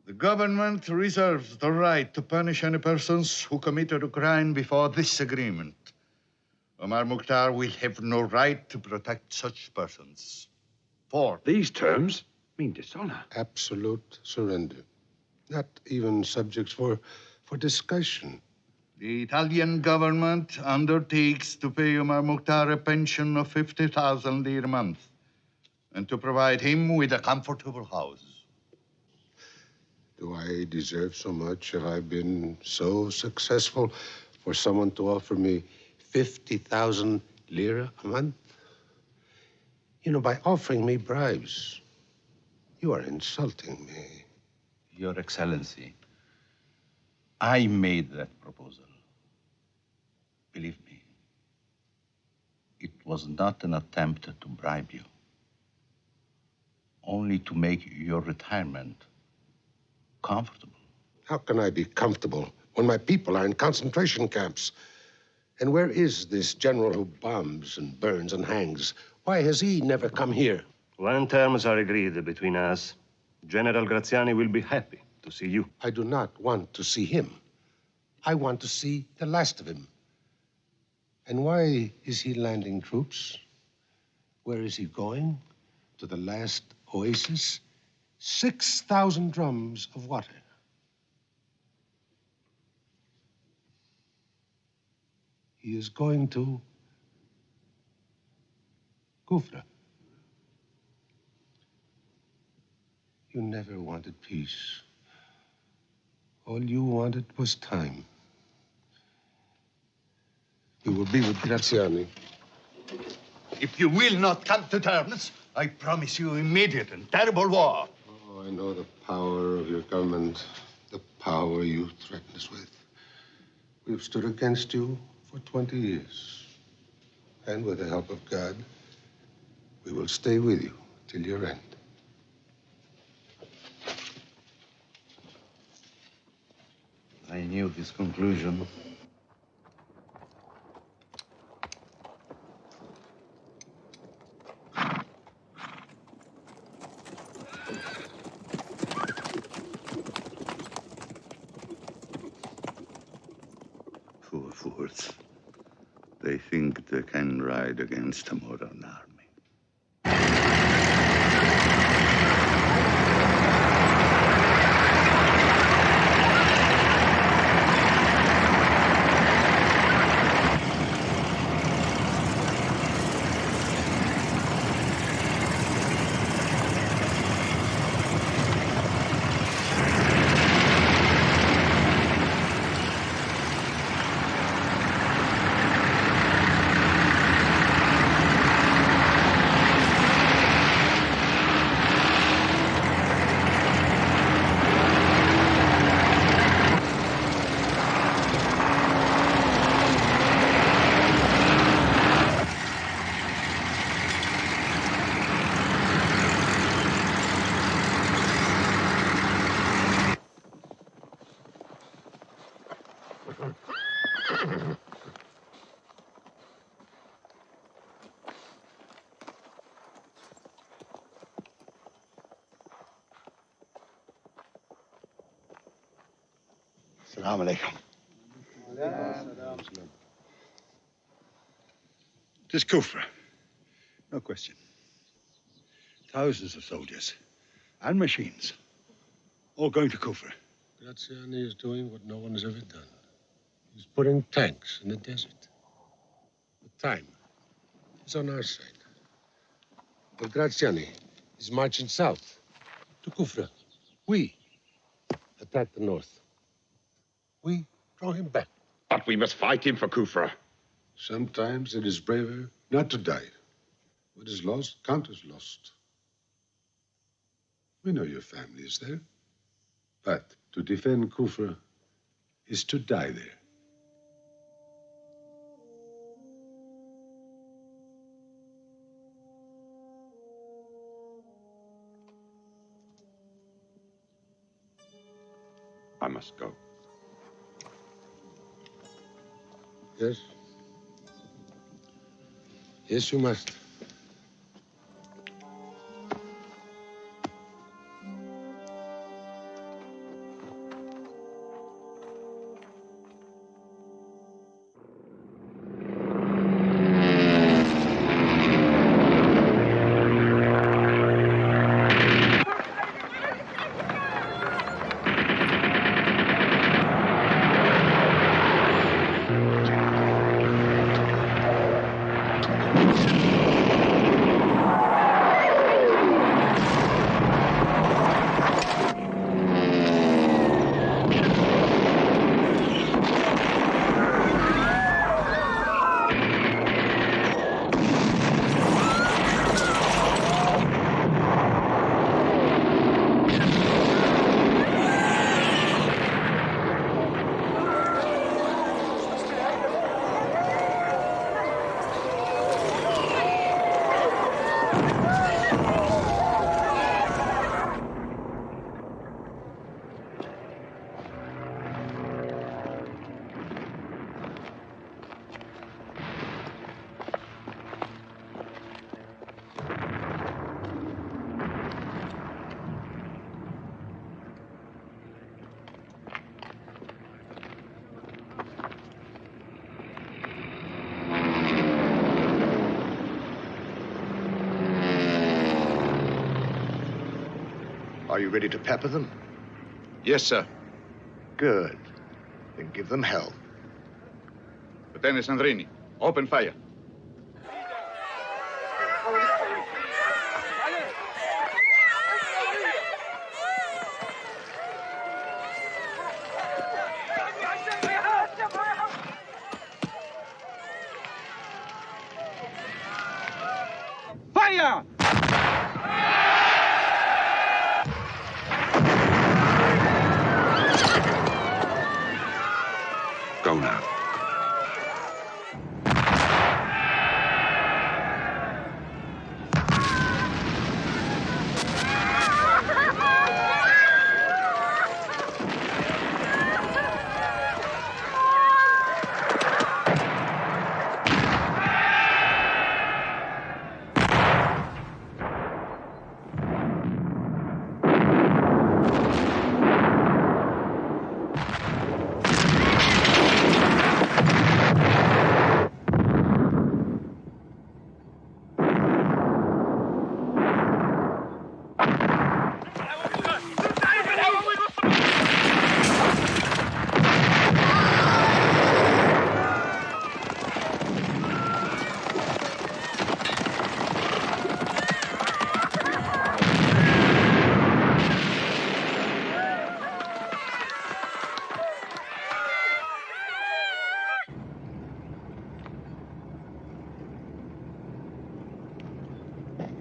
The government reserves the right to punish any persons who committed a crime before this agreement. Omar Mukhtar will have no right to protect such persons. 4. These terms mean dishonor. Absolute surrender. Not even subjects for discussion. The Italian government undertakes to pay Omar Mukhtar a pension of 50,000 lire a month and to provide him with a comfortable house. Do I deserve so much? Have I been so successful for someone to offer me 50,000 lira a month? You know, by offering me bribes, you are insulting me. Your Excellency, I made that proposal. Believe me, it was not an attempt to bribe you, only to make your retirement comfortable. How can I be comfortable when my people are in concentration camps? And where is this general who bombs and burns and hangs? Why has he never come here? When terms are agreed between us, General Graziani will be happy to see you. I do not want to see him. I want to see the last of him. And why is he landing troops? Where is he going? To the last oasis? 6,000 drums of water. He is going to Kufra. You never wanted peace. All you wanted was time. You will be with Graziani. If you will not come to terms, I promise you immediate and terrible war. Oh, I know the power of your government, the power you threaten us with. We've stood against you for 20 years. And with the help of God, we will stay with you till your end. I knew this conclusion. Poor fools. They think they can ride against a modern army. Assalamu alaikum. It is Kufra. No question. Thousands of soldiers and machines all going to Kufra. Graziani is doing what no one has ever done. He's putting tanks in the desert. The time is on our side. But Graziani is marching south to Kufra. We attack the north. We draw him back. But we must fight him for Kufra. Sometimes it is braver not to die. What is lost, count as lost. We know your family is there. But to defend Kufra is to die there. I must go. Yes? Yes, you must. Are you ready to pepper them? Yes, sir. Good. Then give them hell. Lieutenant Sandrini, open fire. Fire! Go now.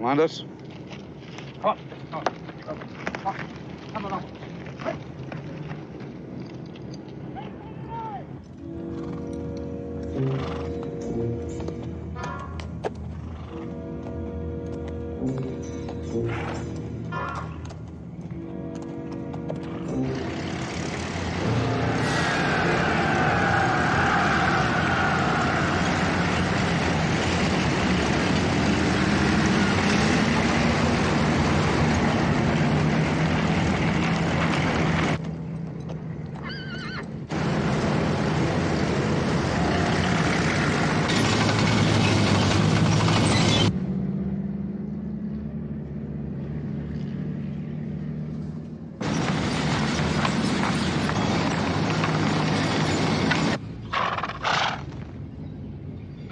Commanders?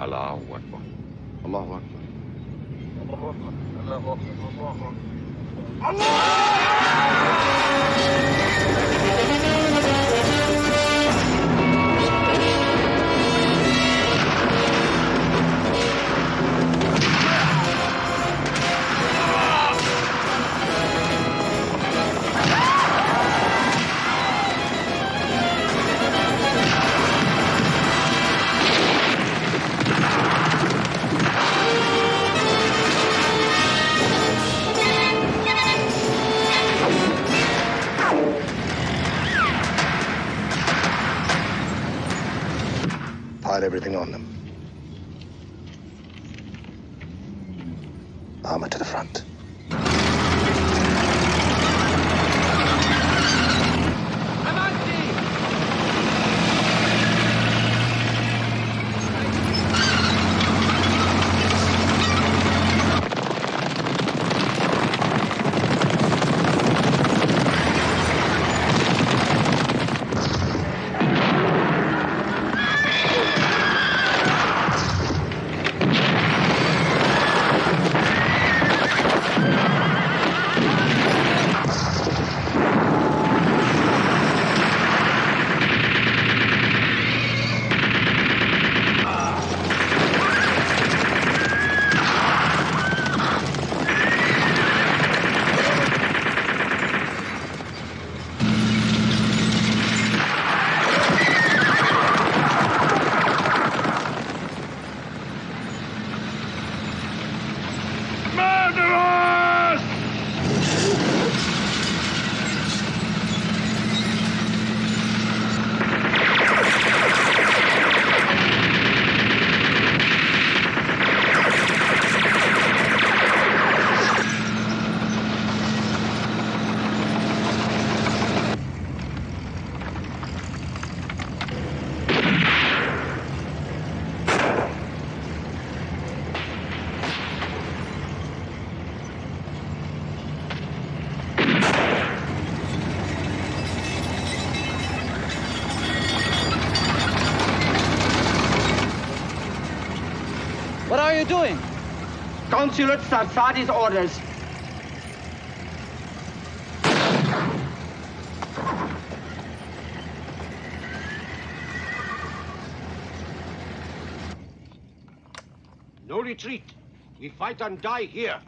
Allahu Akbar. Allahu Akbar. Allah! pile everything on them. Armor to the front. What are you doing? Consulate Sarsadi's orders. No retreat. We fight and die here.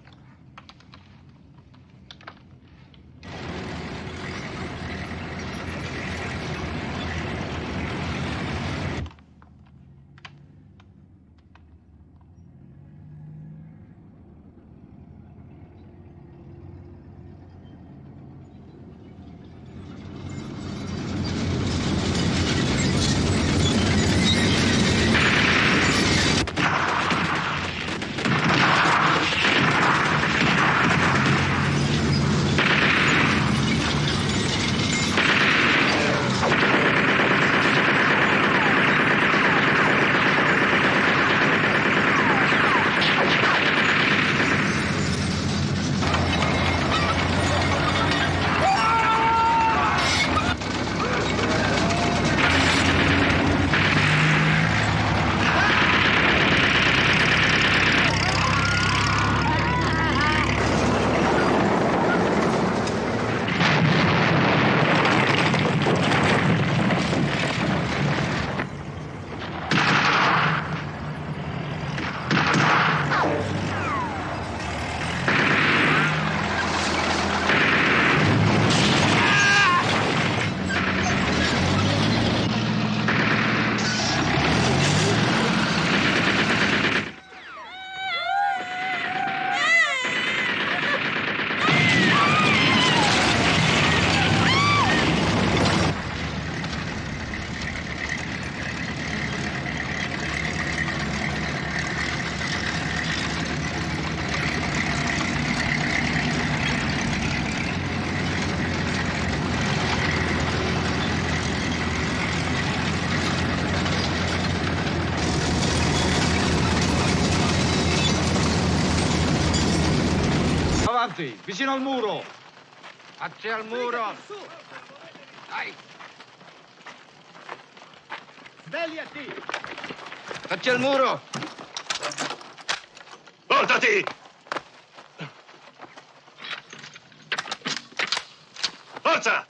Avanti, vicino al muro. Facci al muro. Dai. Svegliati. Facci al muro. Voltati! Forza!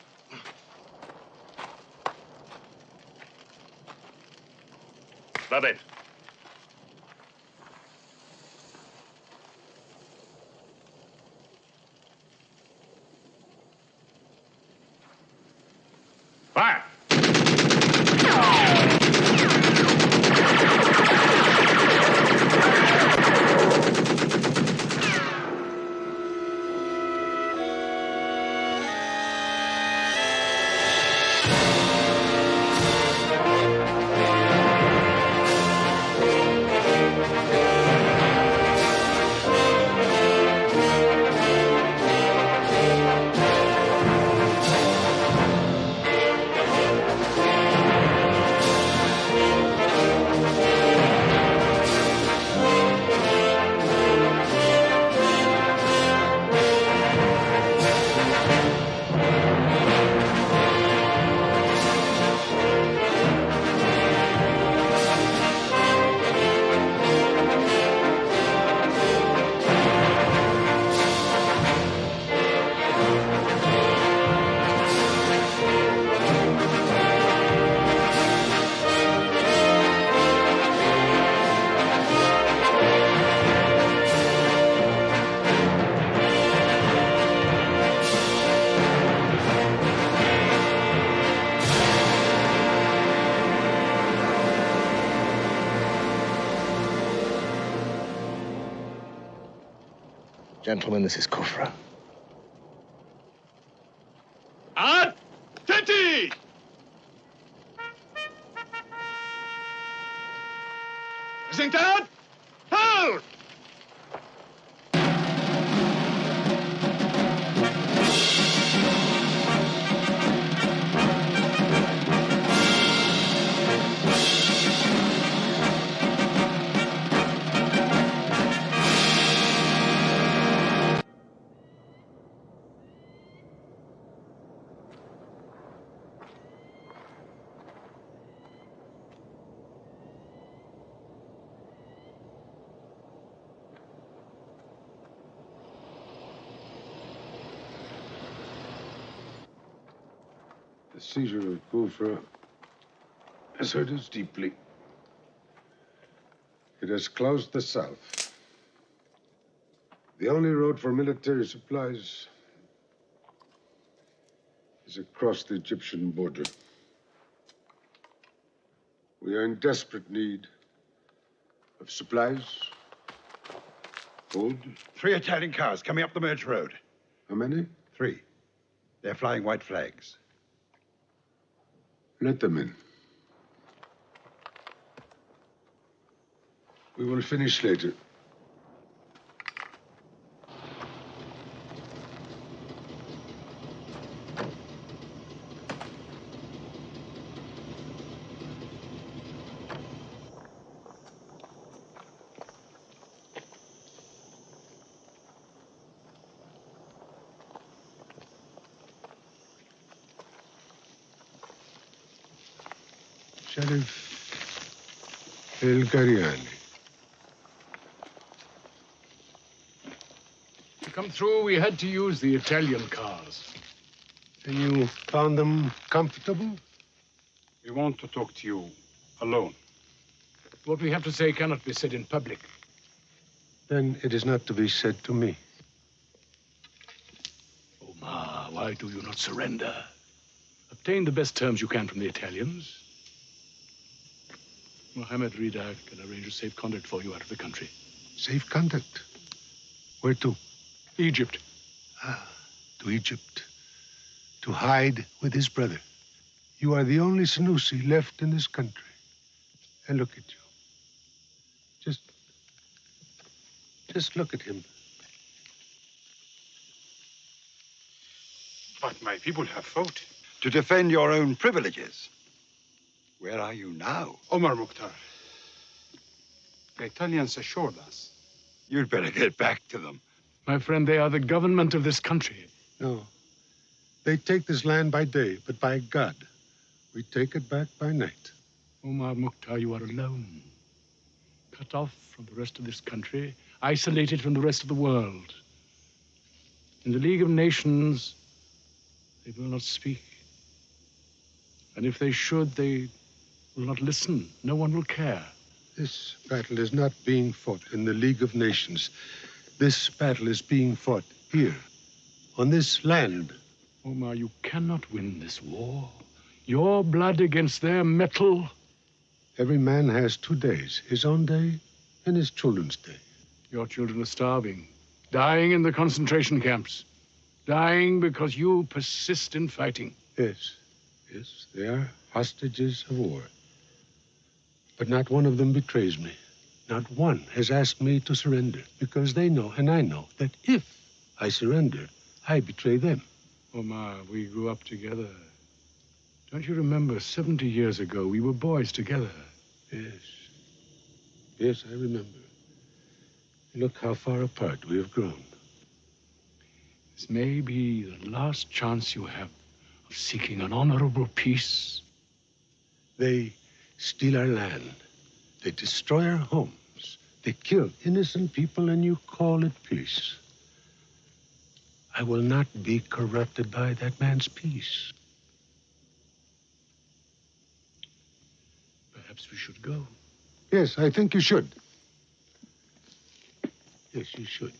Va bene. Vai! Gentlemen, this is Kufra. Attenti! Presentat! Halt! The seizure of Kufra has hurt us deeply. It has closed the south. The only road for military supplies is across the Egyptian border. We are in desperate need of supplies, food. 3 Italian cars coming up the merge road. How many? 3. They're flying white flags. Let them in. We will finish later. Sheriff El-Gariani. To come through, we had to use the Italian cars. And you found them comfortable? We want to talk to you alone. What we have to say cannot be said in public. Then it is not to be said to me. Omar, why do you not surrender? Obtain the best terms you can from the Italians. Mohammed Rida can arrange a safe conduct for you out of the country. Safe conduct? Where to? Egypt. Ah, to Egypt. To hide with his brother. You are the only Sanusi left in this country. And look at you. Just look at him. But my people have fought. To defend your own privileges. Where are you now? Omar Mukhtar. The Italians assured us. You'd better get back to them. My friend, they are the government of this country. No. They take this land by day, but by God, we take it back by night. Omar Mukhtar, you are alone. Cut off from the rest of this country, isolated from the rest of the world. In the League of Nations, they will not speak. And if they should, they will not listen. No one will care. This battle is not being fought in the League of Nations. This battle is being fought here, on this land. Omar, you cannot win this war. Your blood against their metal. Every man has 2 days, his own day and his children's day. Your children are starving, dying in the concentration camps, dying because you persist in fighting. Yes, they are hostages of war. But not one of them betrays me. Not one has asked me to surrender, because they know, and I know, that if I surrender, I betray them. Omar, we grew up together. Don't you remember 70 years ago, we were boys together? Yes, I remember. Look how far apart we have grown. This may be the last chance you have of seeking an honorable peace. They steal our land. They destroy our homes. They kill innocent people, and you call it peace. I will not be corrupted by that man's peace. Perhaps we should go. Yes, I think you should. Yes, you should.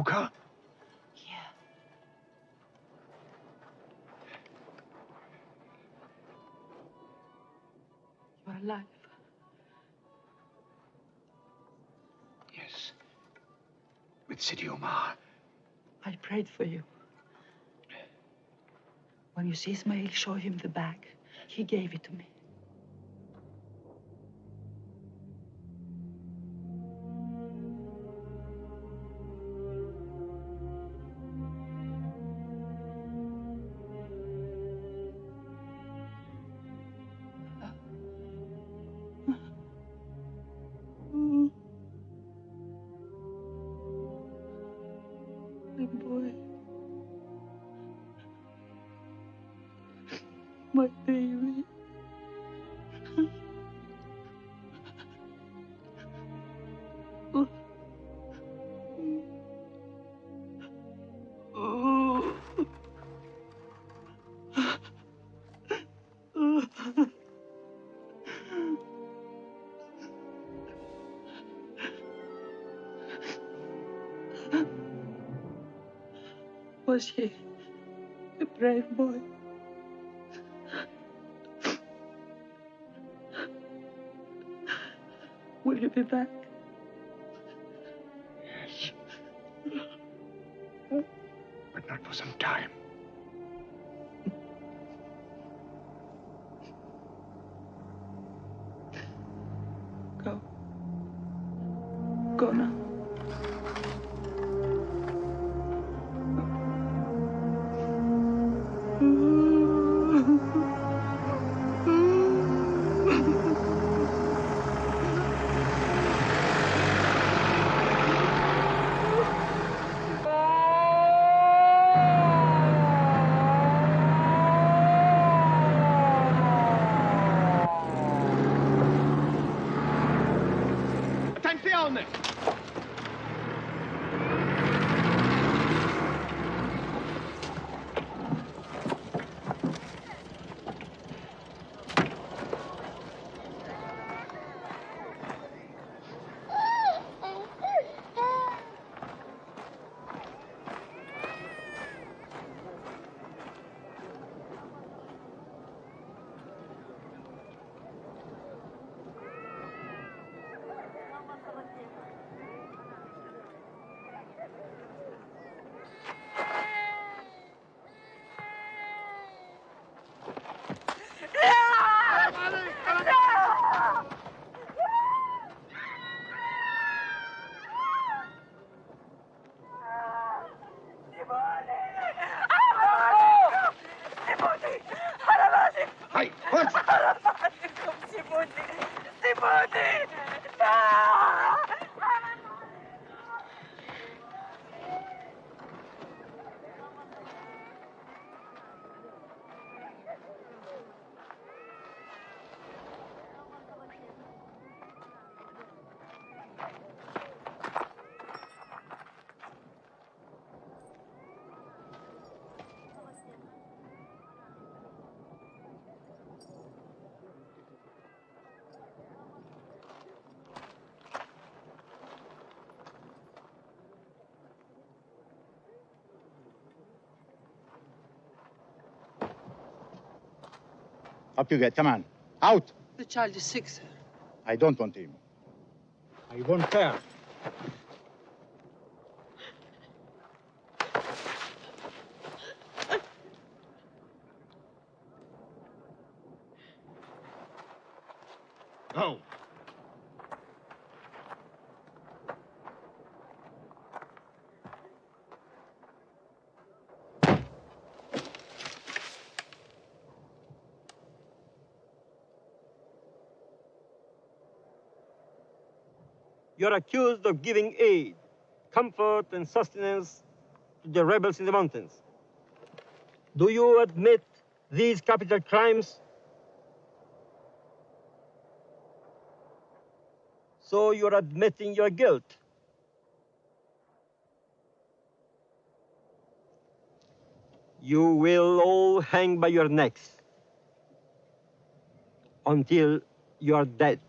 Luca? You're alive. Yes. With Sidi Omar. I prayed for you. When you see Ismail, show him the bag. He gave it to me. My boy. My baby. Was he a brave boy? Will you be back? Yes. But not for some time. Go. Go now. Attenzione! Hey, what? Up you get, come on. Out! The child is sick, sir. I don't want him. I want her. Go. You're accused of giving aid, comfort, and sustenance to the rebels in the mountains. Do you admit these capital crimes? So you're admitting your guilt. You will all hang by your necks until you are dead.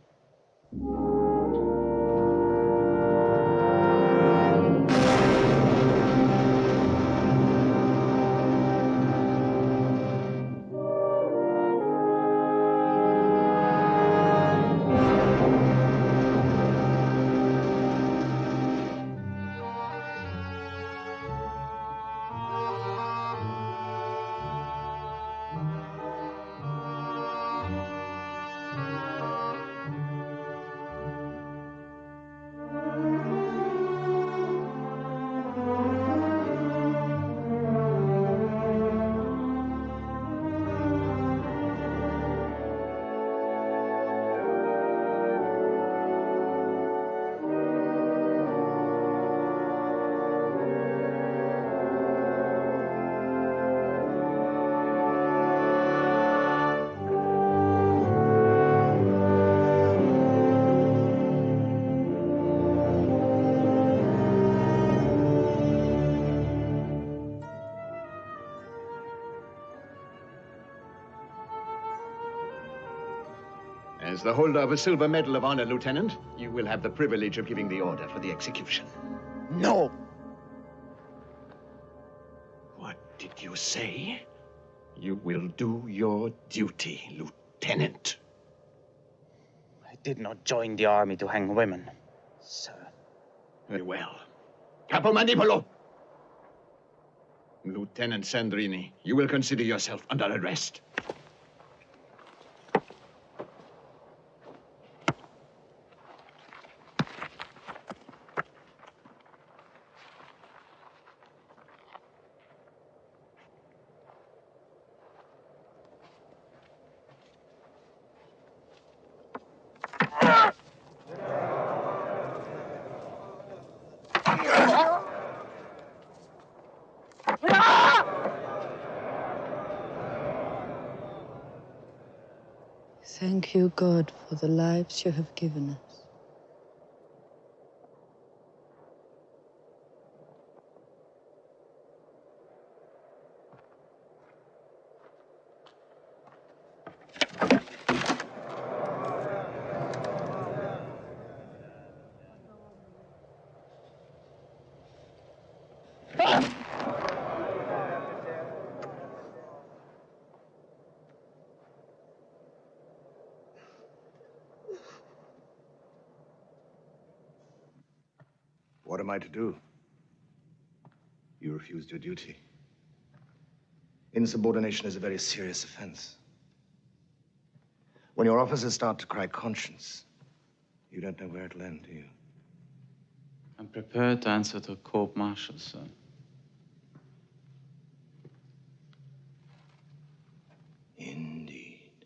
As the holder of a silver medal of honor, Lieutenant, you will have the privilege of giving the order for the execution. No. What did you say? You will do your duty, Lieutenant. I did not join the army to hang women, sir. Very well. Capo Manipolo! Lieutenant Sandrini, you will consider yourself under arrest. Thank you, God, for the lives you have given us. What am I to do? You refused your duty. Insubordination is a very serious offense. When your officers start to cry conscience, you don't know where it'll end, do you? I'm prepared to answer to a court-martial, sir. Indeed.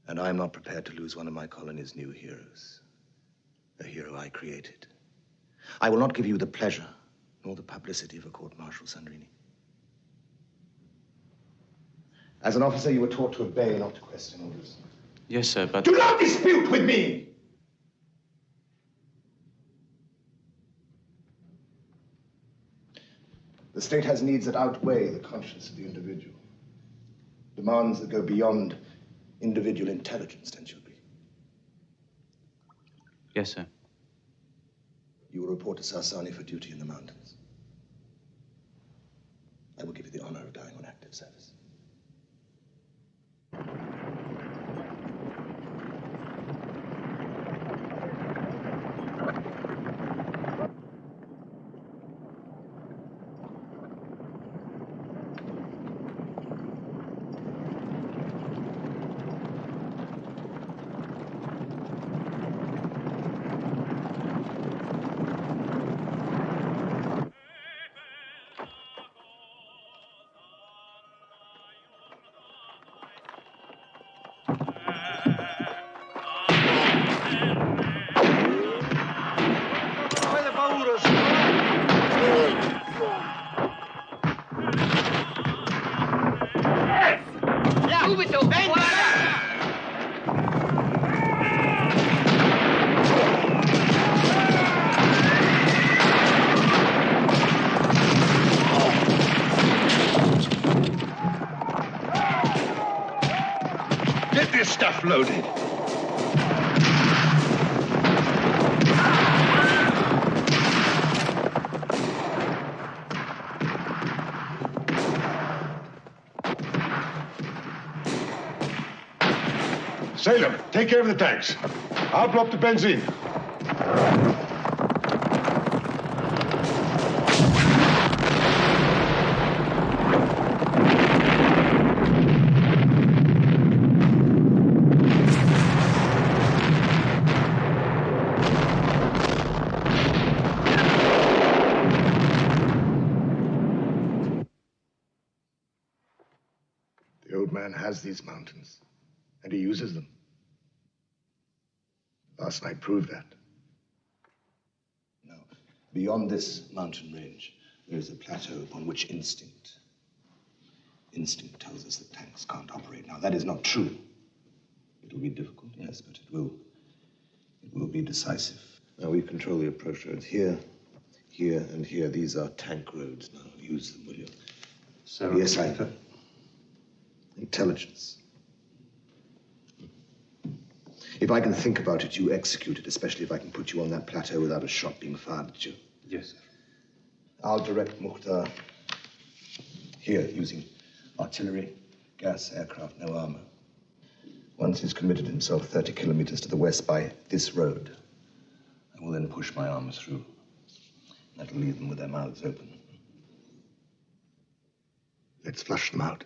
And I'm not prepared to lose one of my colony's new heroes. A hero I created. I will not give you the pleasure nor the publicity of a court-martial, Sandrini. As an officer, you were taught to obey, not to question orders. Yes, sir, but... Do not dispute with me! The state has needs that outweigh the conscience of the individual. Demands that go beyond individual intelligence, don't you agree? Yes, sir. You will report to Sarsani for duty in the mountains. I will give you the honor of dying on active service. Subito! Get this stuff loaded. Salem, take care of the tanks. I'll drop the benzene. The old man has these mountains, and he uses them. Last night proved that. No. Beyond this mountain range, there is a plateau upon which instinct tells us that tanks can't operate. Now, that is not true. It will be difficult, yes, but it will be decisive. Now, we control the approach roads here, here, and here. These are tank roads. Now, use them, will you? Sir, yes, I... Intelligence. If I can think about it, you execute it, especially if I can put you on that plateau without a shot being fired at you. Yes, sir. I'll direct Mukhtar here, using artillery, gas, aircraft, no armor. Once he's committed himself 30 kilometers to the west by this road, I will then push my armor through. That'll leave them with their mouths open. Let's flush them out.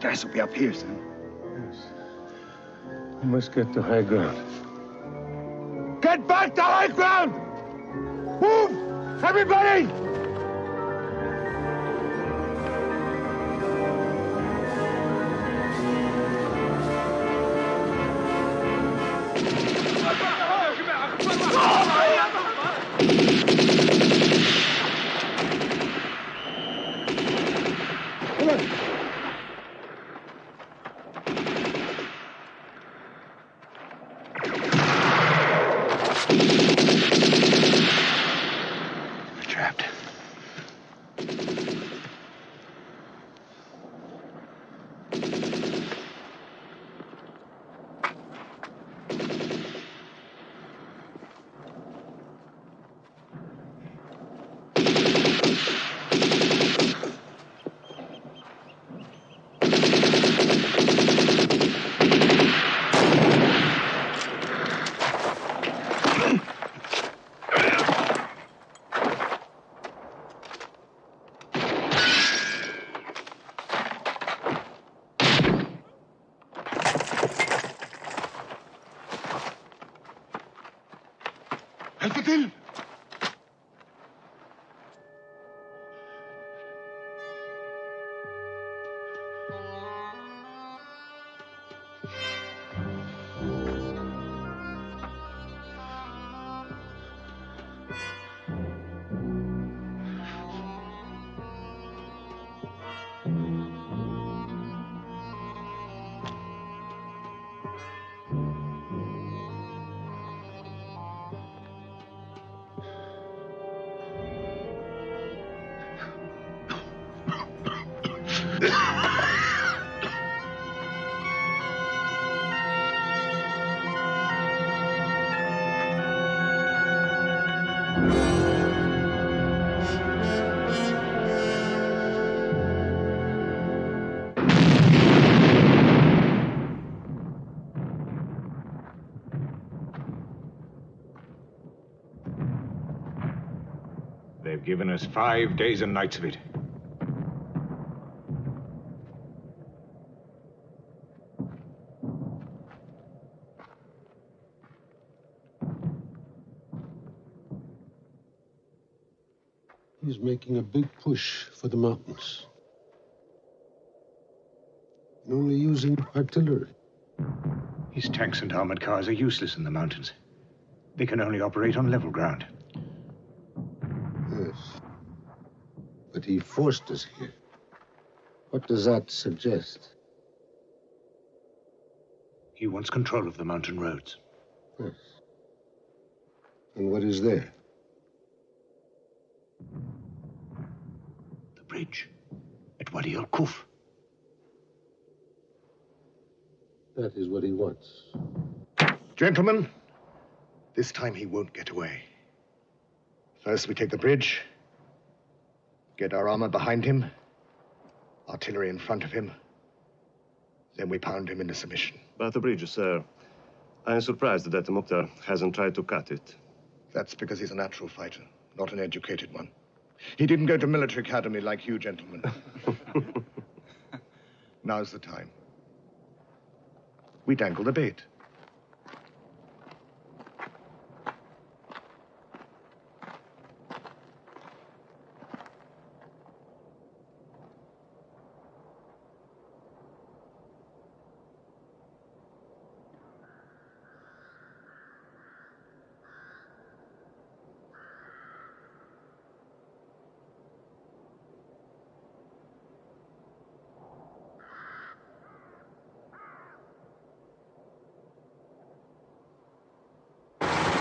Gas will be up here, son. Yes. We must get to high ground. Get back to high ground! Move! Everybody! Come on. Trapped. Help it in! They've given us 5 days and nights of it. He's making a big push for the mountains. And only using artillery. His tanks and armored cars are useless in the mountains. They can only operate on level ground. Yes. But he forced us here. What does that suggest? He wants control of the mountain roads. Yes. And what is there? The bridge at Wadi al-Kuf. That is what he wants. Gentlemen, this time he won't get away. First we take the bridge, get our armor behind him, artillery in front of him, then we pound him into submission. About the bridge, sir, I am surprised that Mukhtar hasn't tried to cut it. That's because he's a natural fighter, not an educated one. He didn't go to military academy like you, gentlemen. Now's the time. We dangle the bait.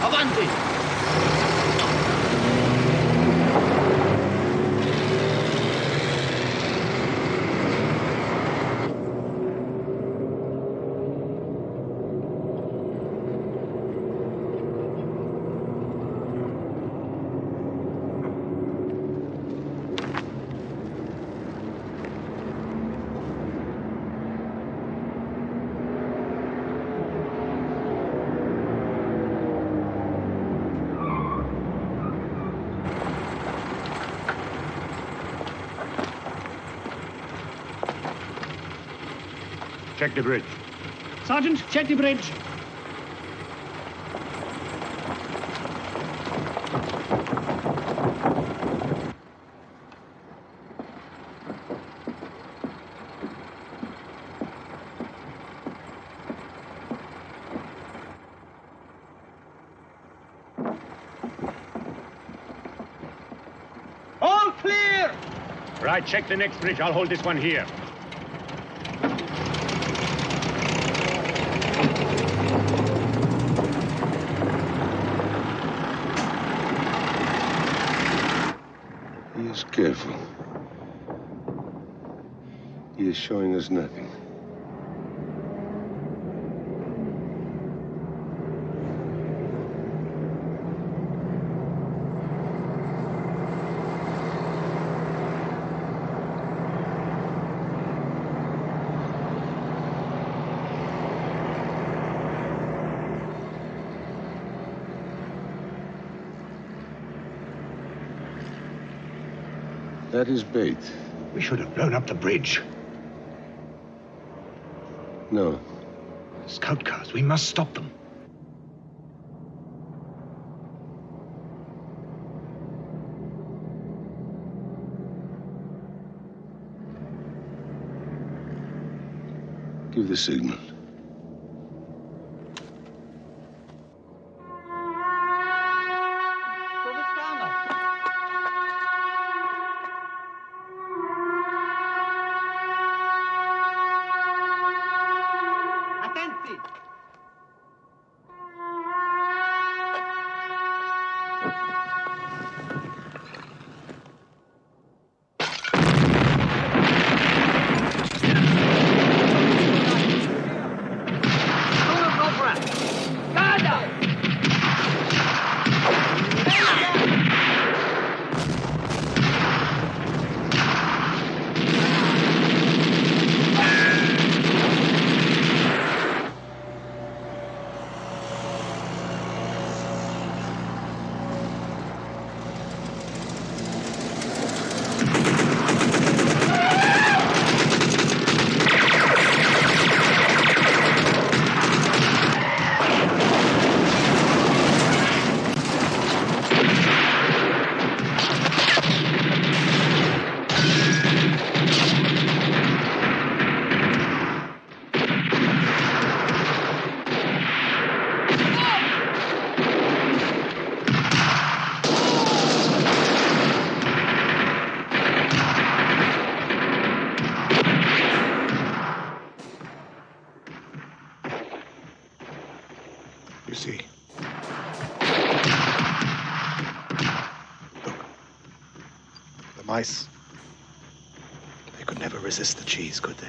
Avanti! Check the bridge. Sergeant, check the bridge. All clear! Right, check the next bridge. I'll hold this one here. He is careful. He is showing us nothing. That is bait. We should have blown up the bridge. No. Scout cars, we must stop them. Give the signal. Attenti! You see. Look. The mice. They could never resist the cheese, could they?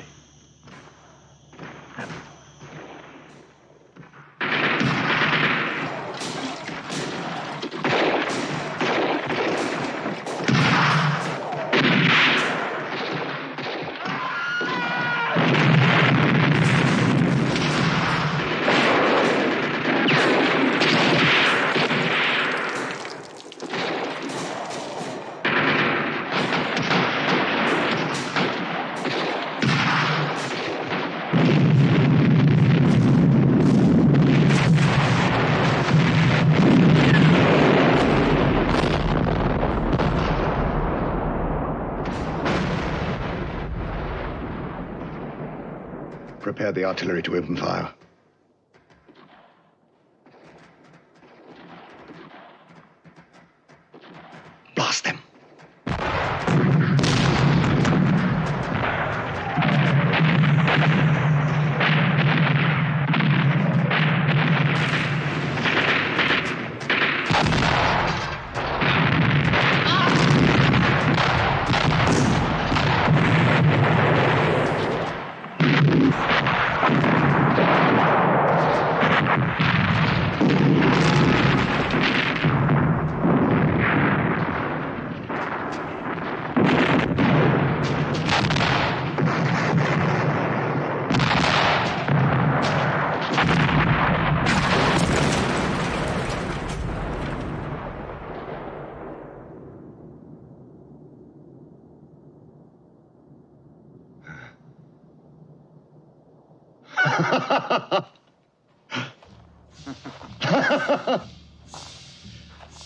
prepare the artillery to open fire. Blast them.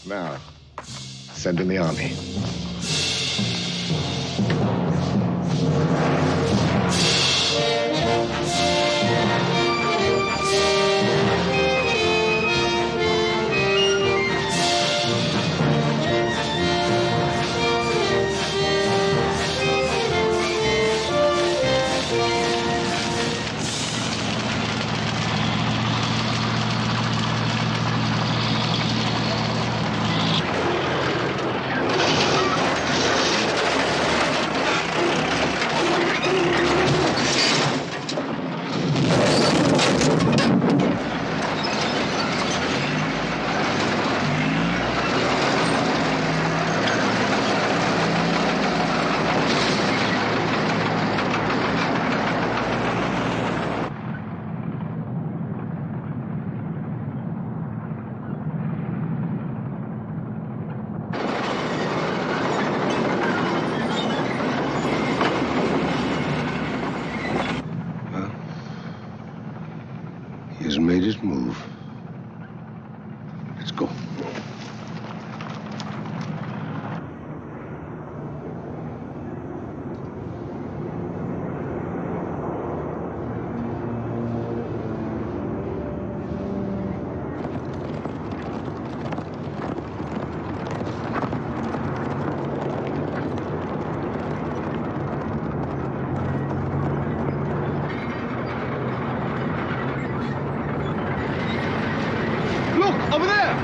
Now, send in the army. He has made his move. Let's go. Over there!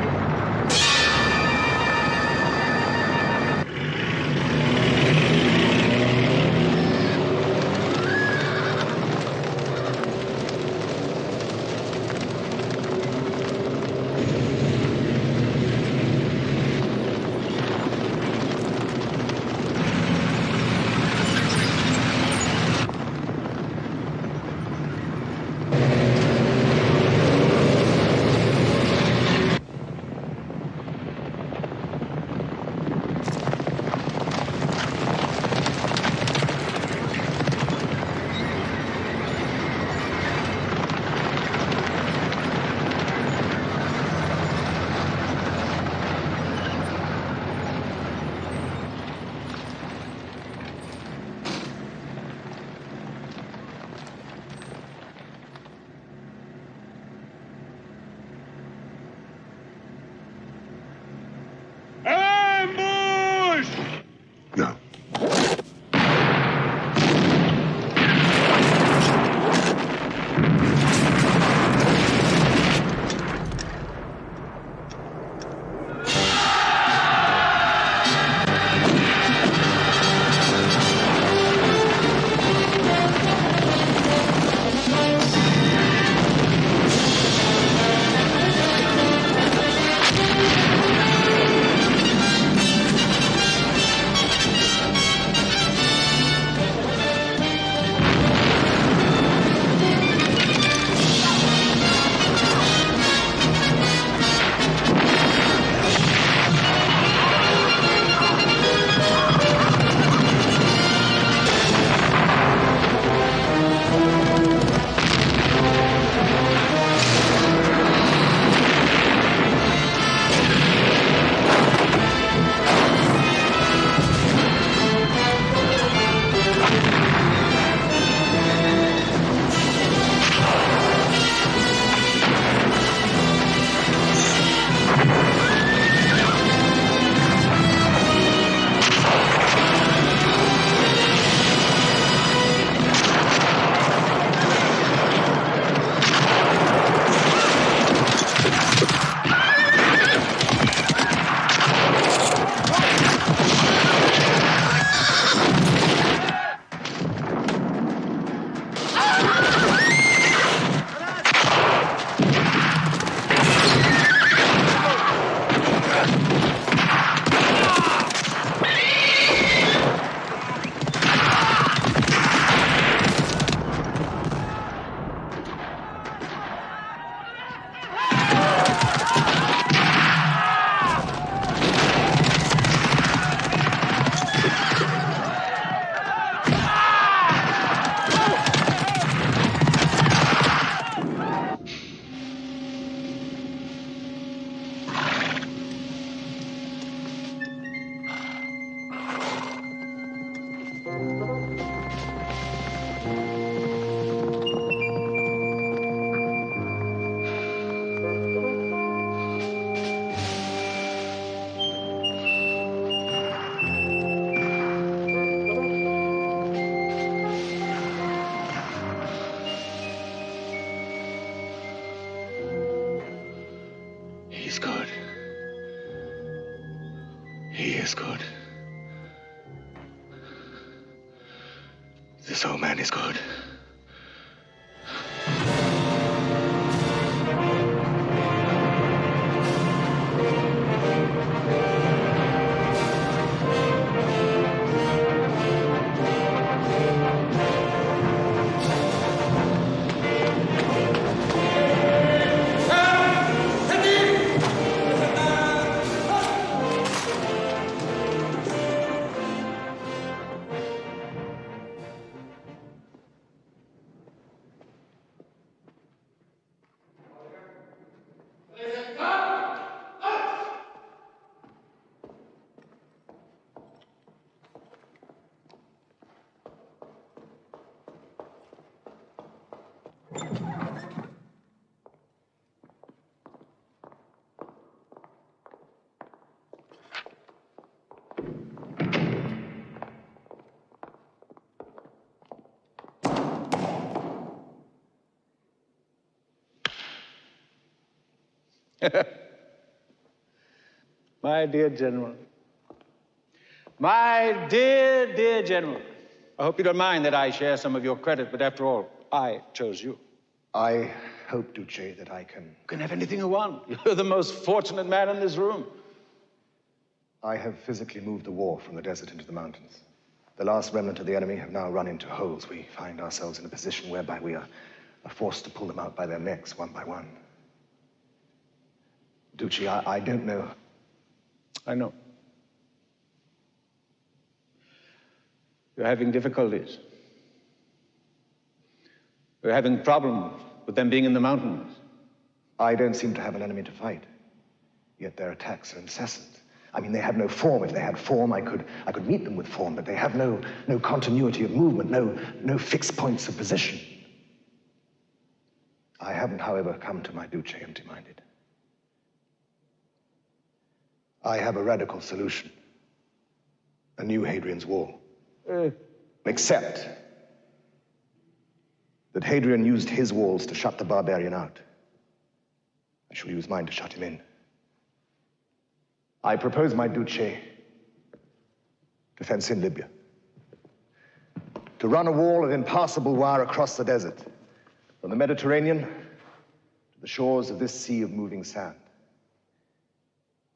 He's good. He is good. This old man is good. My dear General. My dear, dear General. I hope you don't mind that I share some of your credit, but after all, I chose you. I hope, Duce, that I can... You can have anything you want. You're the most fortunate man in this room. I have physically moved the war from the desert into the mountains. The last remnant of the enemy have now run into holes. We find ourselves in a position whereby we are forced to pull them out by their necks, one by one. Duce, I don't know. I know. You're having difficulties. You're having problems with them being in the mountains. I don't seem to have an enemy to fight, yet their attacks are incessant. I mean, they have no form. If they had form, I could meet them with form, but they have no continuity of movement, no fixed points of position. I haven't, however, come to my Duce empty-minded. I have a radical solution. A new Hadrian's Wall. Except that Hadrian used his walls to shut the barbarian out. I shall use mine to shut him in. I propose, my Duce, to fence in Libya. To run a wall of impassable wire across the desert, from the Mediterranean to the shores of this sea of moving sand.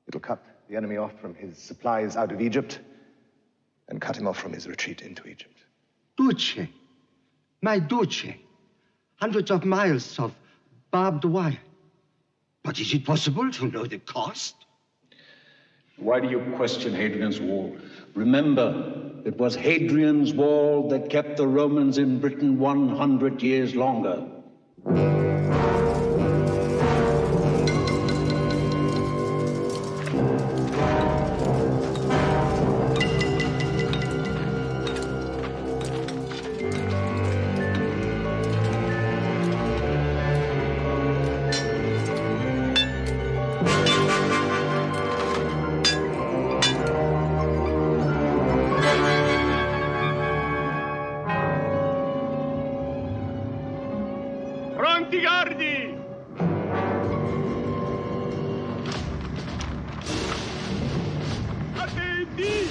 It'll cut the enemy off from his supplies out of Egypt and cut him off from his retreat into Egypt. Duce, my Duce, hundreds of miles of barbed wire. But is it possible to know the cost? Why do you question Hadrian's Wall? Remember, it was Hadrian's Wall that kept the Romans in Britain 100 years longer. Pronti guardi! Attenti!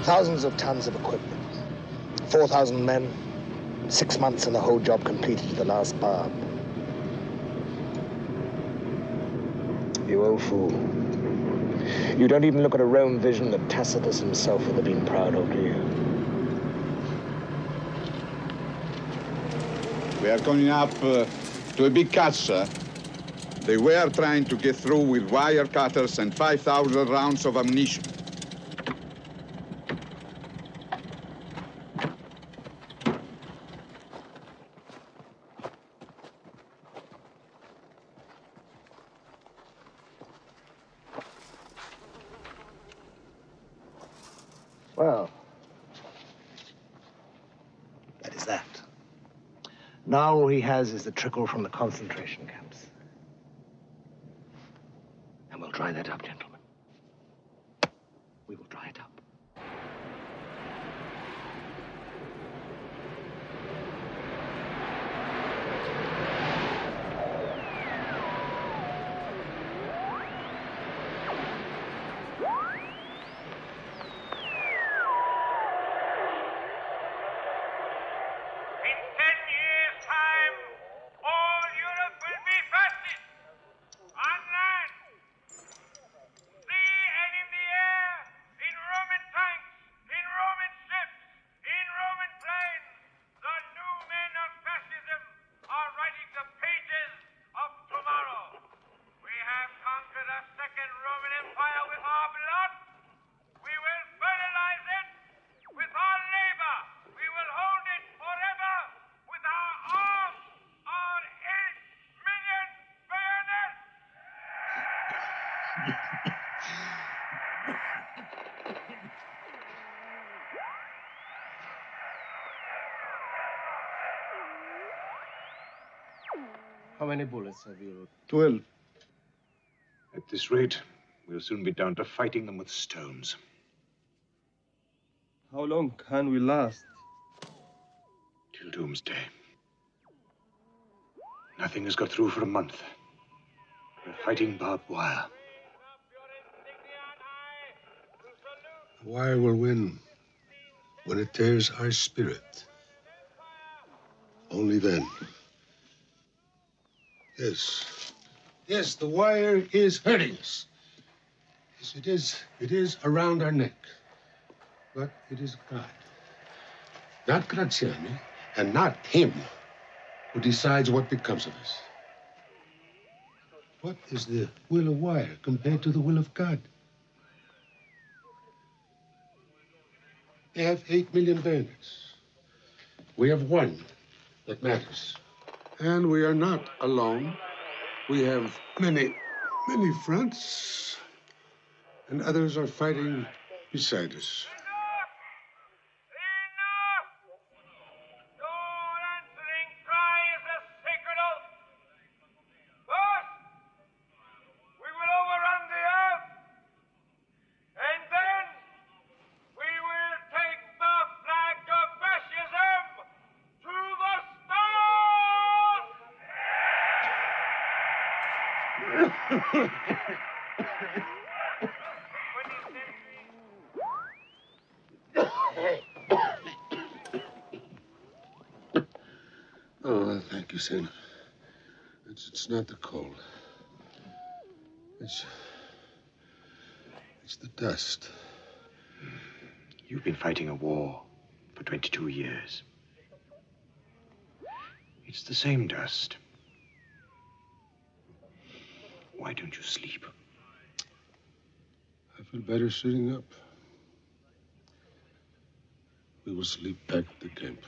Thousands of tons of equipment. 4,000 men. 6 months and the whole job completed to the last barb. You old fool. You don't even look at a Rome vision that Tacitus himself would have been proud of, do you? We are coming up to a big cut, sir. They were trying to get through with wire cutters and 5,000 rounds of ammunition. Well, that is that. Now all he has is the trickle from the concentration camps. And we'll dry that up, gentlemen. We will dry it up. How many bullets have you? 12. At this rate, we'll soon be down to fighting them with stones. How long can we last? Till doomsday. Nothing has got through for a month. We're fighting barbed wire. The wire will win when it tears our spirit. Only then. Yes. Yes, the wire is hurting us. Yes, it is. It is around our neck. But it is God, not Graziani, and not him, who decides what becomes of us. What is the will of wire compared to the will of God? They have 8 million bayonets. We have one that matters. And we are not alone. We have many fronts, and others are fighting beside us. Oh, thank you, Senator. It's not the cold. It's the dust. You've been fighting a war for 22 years. It's the same dust. Why don't you sleep? I feel better sitting up. We will sleep back at the camp.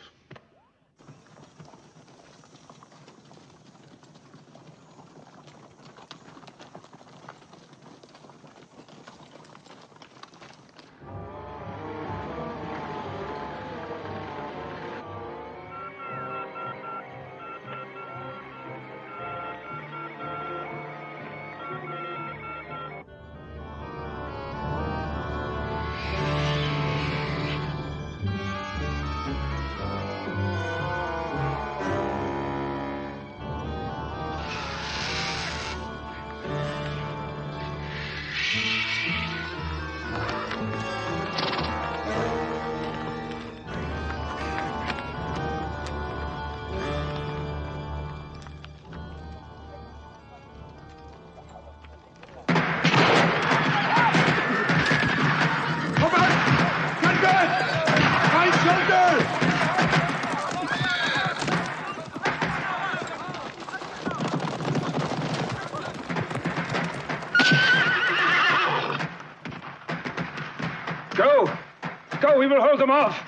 Go, we will hold them off.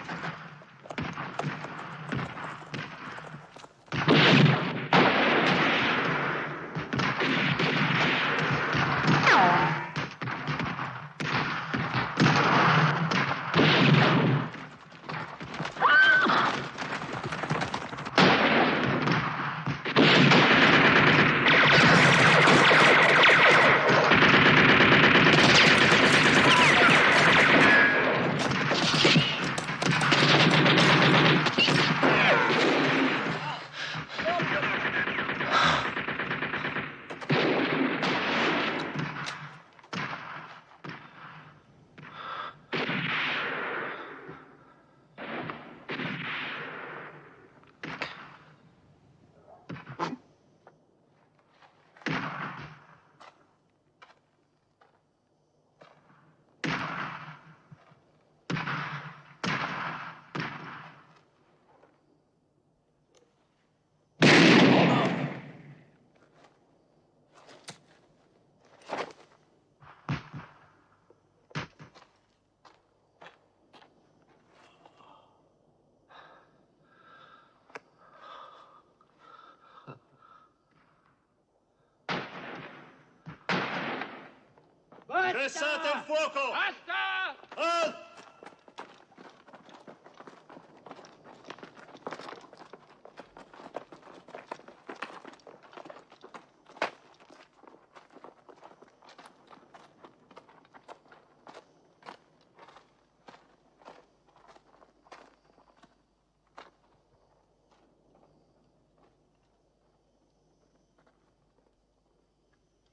Cessate il fuoco! Basta! Halt!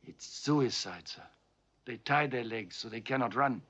It's suicide, sir. They tie their legs so they cannot run.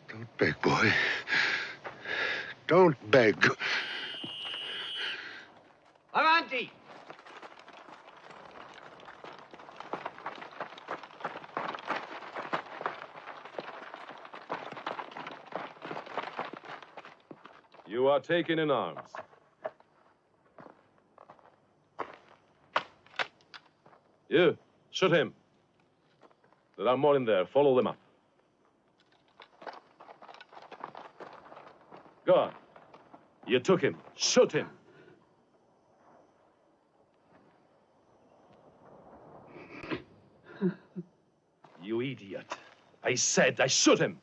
Don't beg, boy. Don't beg. Avanti! You are taken in arms. You, shoot him. There are more in there. Follow them up. Go on. You took him. Shoot him. You idiot. I said I shoot him.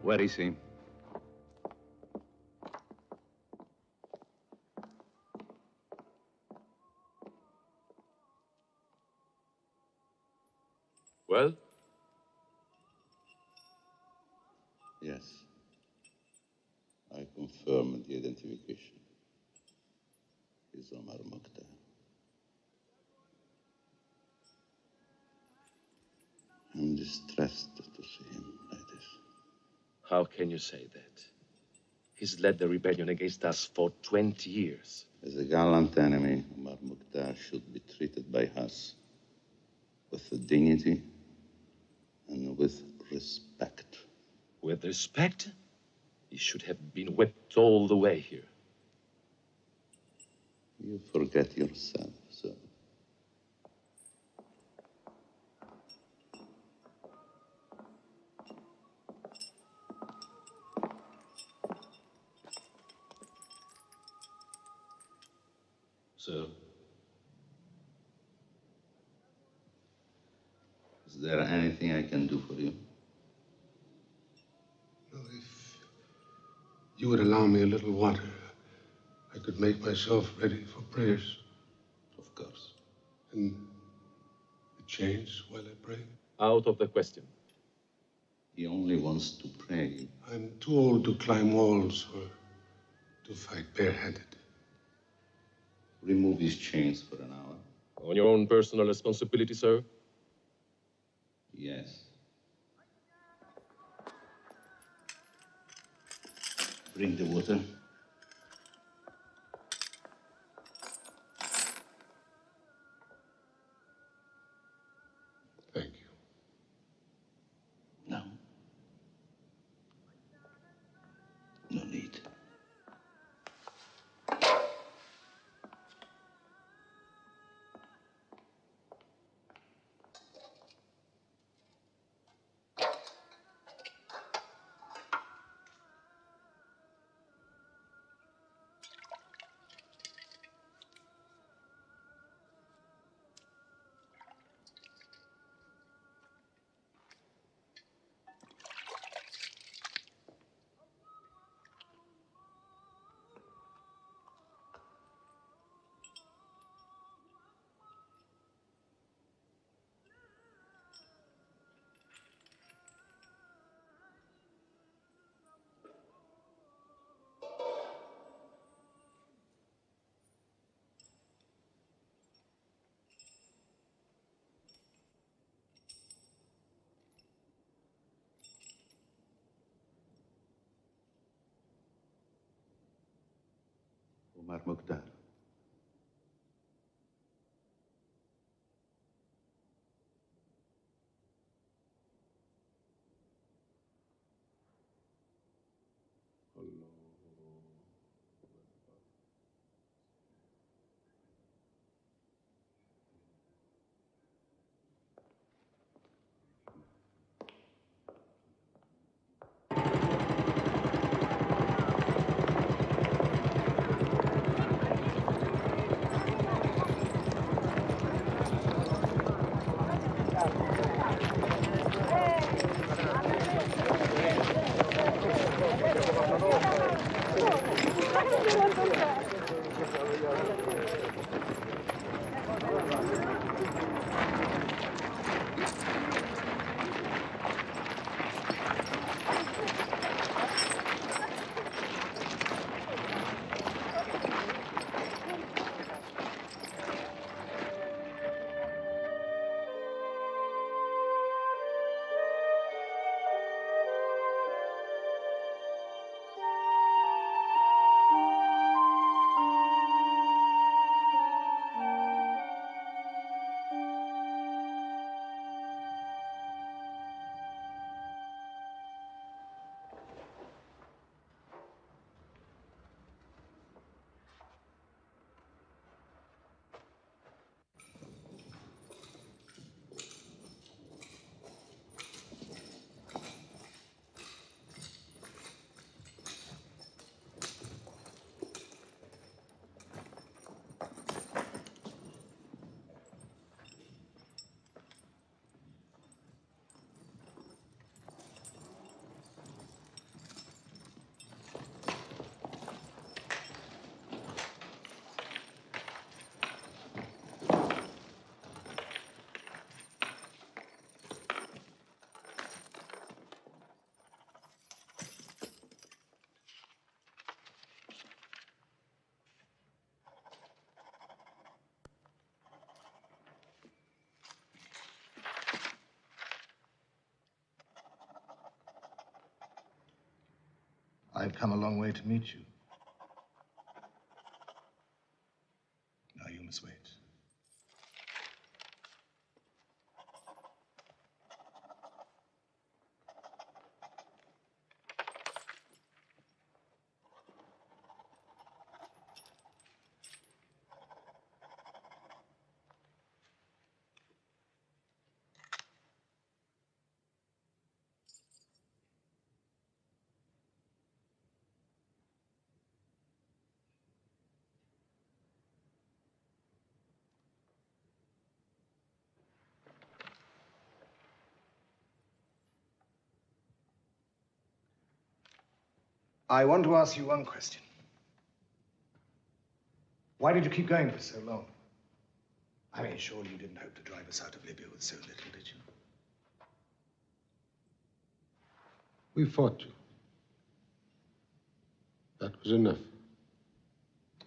Where is he? the identification. Is Omar Mukhtar. I'm distressed to see him like this. How can you say that? He's led the rebellion against us for 20 years. As a gallant enemy, Omar Mukhtar should be treated by us with dignity and with respect. With respect? He should have been whipped all the way here. You forget yourself, sir. Sir? Is there anything I can do for you? No, if you would allow me a little water, I could make myself ready for prayers. Of course. And the chains while I pray? Out of the question. He only wants to pray. I'm too old to climb walls or to fight barehanded. Remove his chains for an hour. On your own personal responsibility, sir? Yes. Bring the water. Thank you. No. No need. Omar Mukhtar. I've come a long way to meet you. Now you must wait. I want to ask you one question. Why did you keep going for so long? I mean, surely you didn't hope to drive us out of Libya with so little, did you? We fought you. That was enough.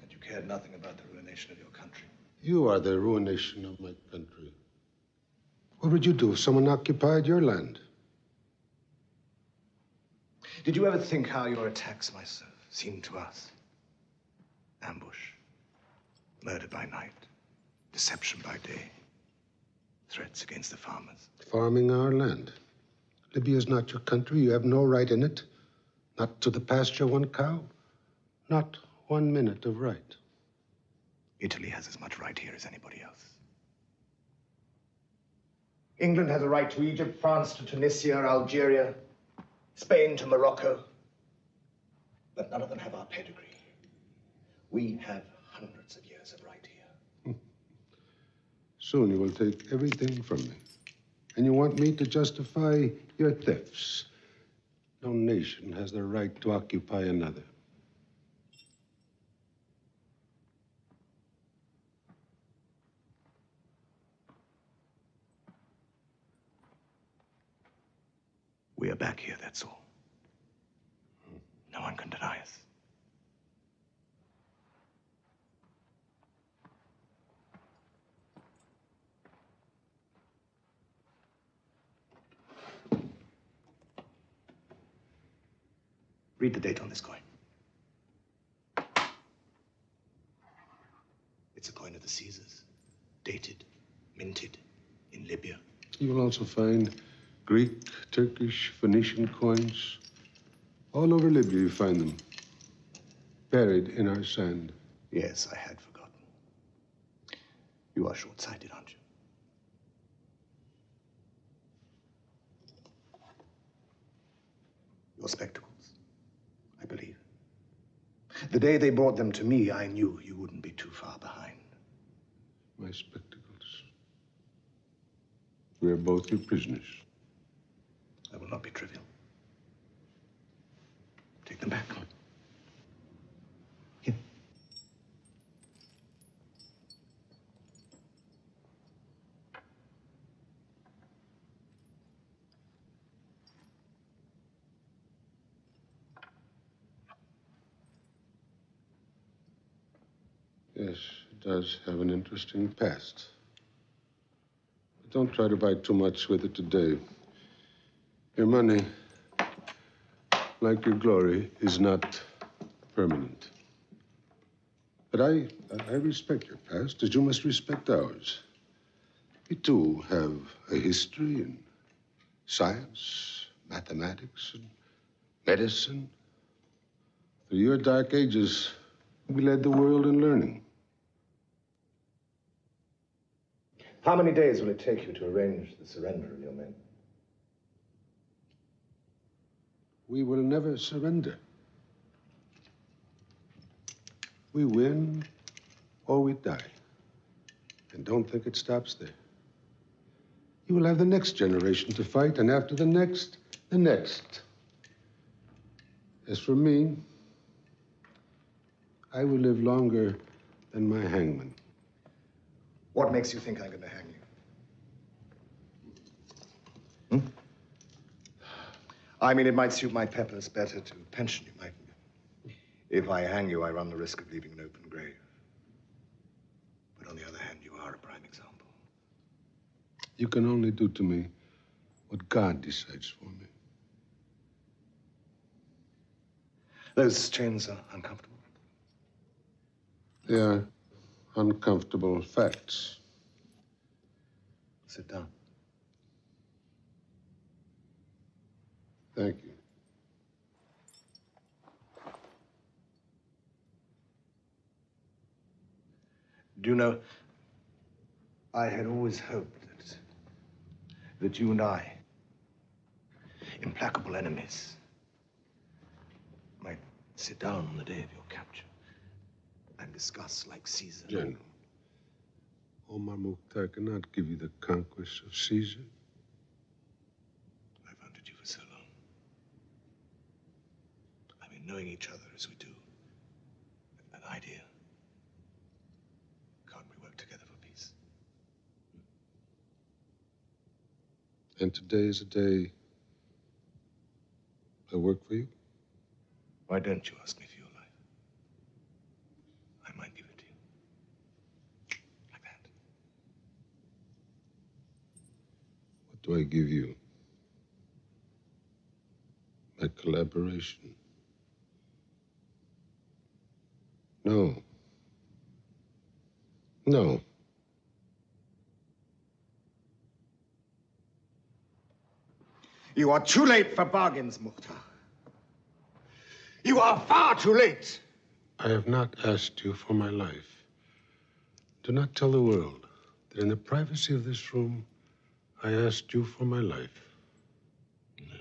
And you cared nothing about the ruination of your country. You are the ruination of my country. What would you do if someone occupied your land? Did you ever think how your attacks, my sir, seemed to us? Ambush, murder by night, deception by day, threats against the farmers. Farming our land. Libya is not your country. You have no right in it. Not to the pasture one cow. Not 1 minute of right. Italy has as much right here as anybody else. England has a right to Egypt, France to Tunisia, Algeria, Spain to Morocco. But none of them have our pedigree. We have hundreds of years of right here. Soon you will take everything from me. And you want me to justify your thefts. No nation has the right to occupy another. We are back here, that's all. No one can deny us. Read the date on this coin. It's a coin of the Caesars, dated, minted in Libya. You will also find Greek, Turkish, Phoenician coins. All over Libya you find them, buried in our sand. Yes, I had forgotten. You are short-sighted, aren't you? Your spectacles, I believe. The day they brought them to me, I knew you wouldn't be too far behind. My spectacles. We are both your prisoners. I will not be trivial. Take them back. Here. Yes, it does have an interesting past. But don't try to buy too much with it today. Your money, like your glory, is not permanent. But I respect your past, as you must respect ours. We, too, have a history in science, mathematics, and medicine. Through your dark ages, we led the world in learning. How many days will it take you to arrange the surrender of your men? We will never surrender. We win or we die. And don't think it stops there. You will have the next generation to fight, and after the next, the next. As for me, I will live longer than my hangman. What makes you think I'm going to hang you? I mean, it might suit my peppers better to pension you, mightn't it? If I hang you, I run the risk of leaving an open grave. But on the other hand, you are a prime example. You can only do to me what God decides for me. Those chains are uncomfortable. They are uncomfortable facts. Sit down. Thank you. Do you know, I had always hoped that you and I, implacable enemies, might sit down on the day of your capture and discuss like Caesar. General, Omar Mukhtar cannot give you the conquest of Caesar. I've hunted you for so long. I mean, knowing each other as we do, an idea. Can't we work together for peace? And today is a day I work for you? Why don't you ask me for your life? I might give it to you. Like that. What do I give you? My collaboration? No. No. You are too late for bargains, Mukhtar. You are far too late. I have not asked you for my life. Do not tell the world that in the privacy of this room, I asked you for my life. No,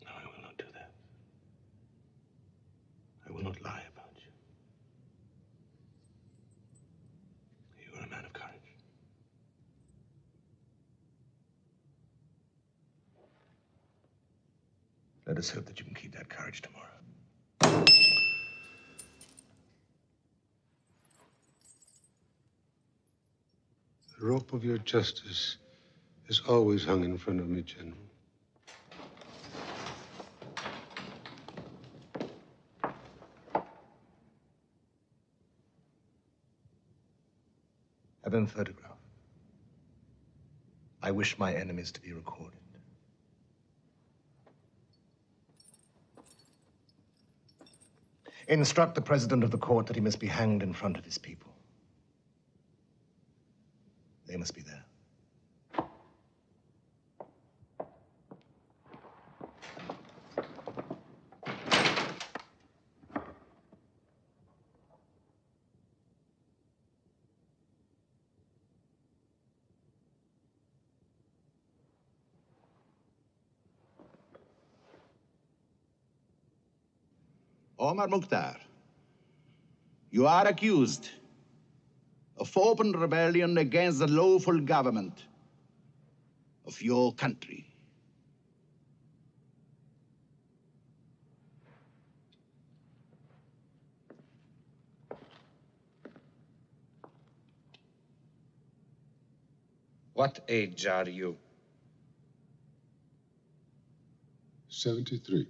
I will not do that. I will not lie about you. You are a man of courage. Let us hope that you can keep that courage tomorrow. The rope of your justice is always hung in front of me, General. Have been photographed. I wish my enemies to be recorded. Instruct the president of the court that he must be hanged in front of his people. They must be there. Omar Mukhtar, you are accused of open rebellion against the lawful government of your country. What age are you? 73.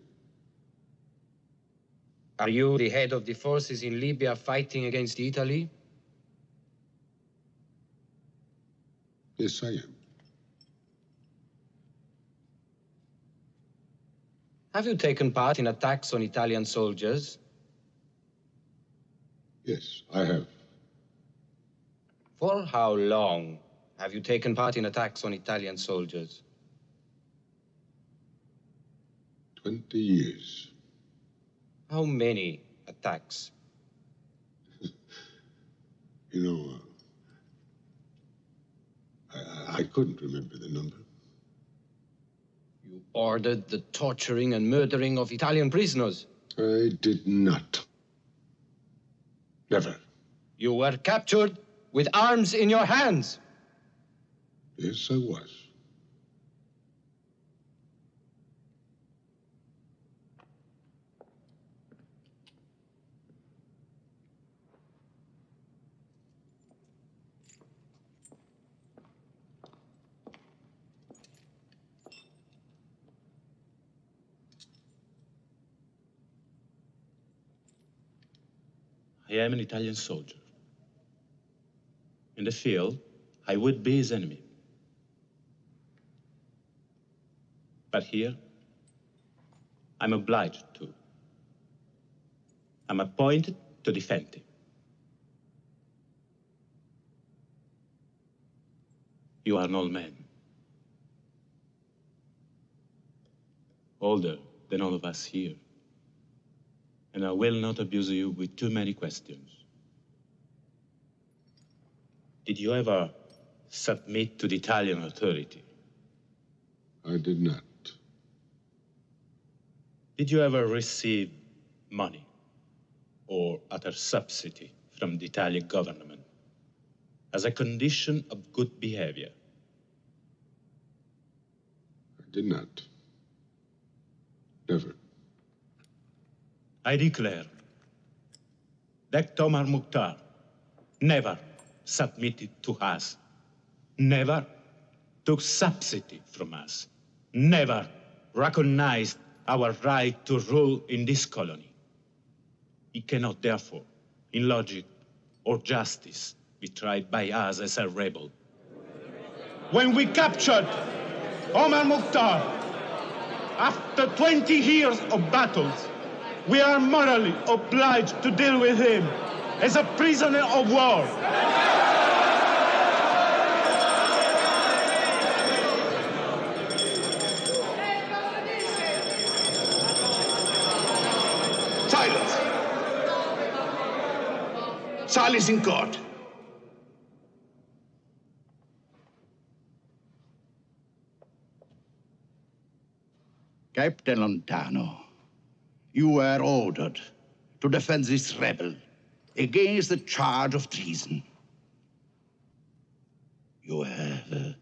Are you the head of the forces in Libya fighting against Italy? Yes, I am. Have you taken part in attacks on Italian soldiers? Yes, I have. For how long have you taken part in attacks on Italian soldiers? 20 years. How many attacks? You know, I couldn't remember the number. You ordered the torturing and murdering of Italian prisoners. I did not. Never. You were captured with arms in your hands. Yes, I was. I am an Italian soldier. In the field, I would be his enemy. But here, I'm obliged to. I'm appointed to defend him. You are an old man. Older than all of us here. And I will not abuse you with too many questions. Did you ever submit to the Italian authority? I did not. Did you ever receive money or other subsidy from the Italian government as a condition of good behavior? I did not. Never. I declare that Omar Mukhtar never submitted to us, never took subsidy from us, never recognized our right to rule in this colony. He cannot, therefore, in logic or justice, be tried by us as a rebel. When we captured Omar Mukhtar, after 20 years of battles, we are morally obliged to deal with him as a prisoner of war. Silence! Silence in court. Captain Lontano, you were ordered to defend this rebel against the charge of treason. You have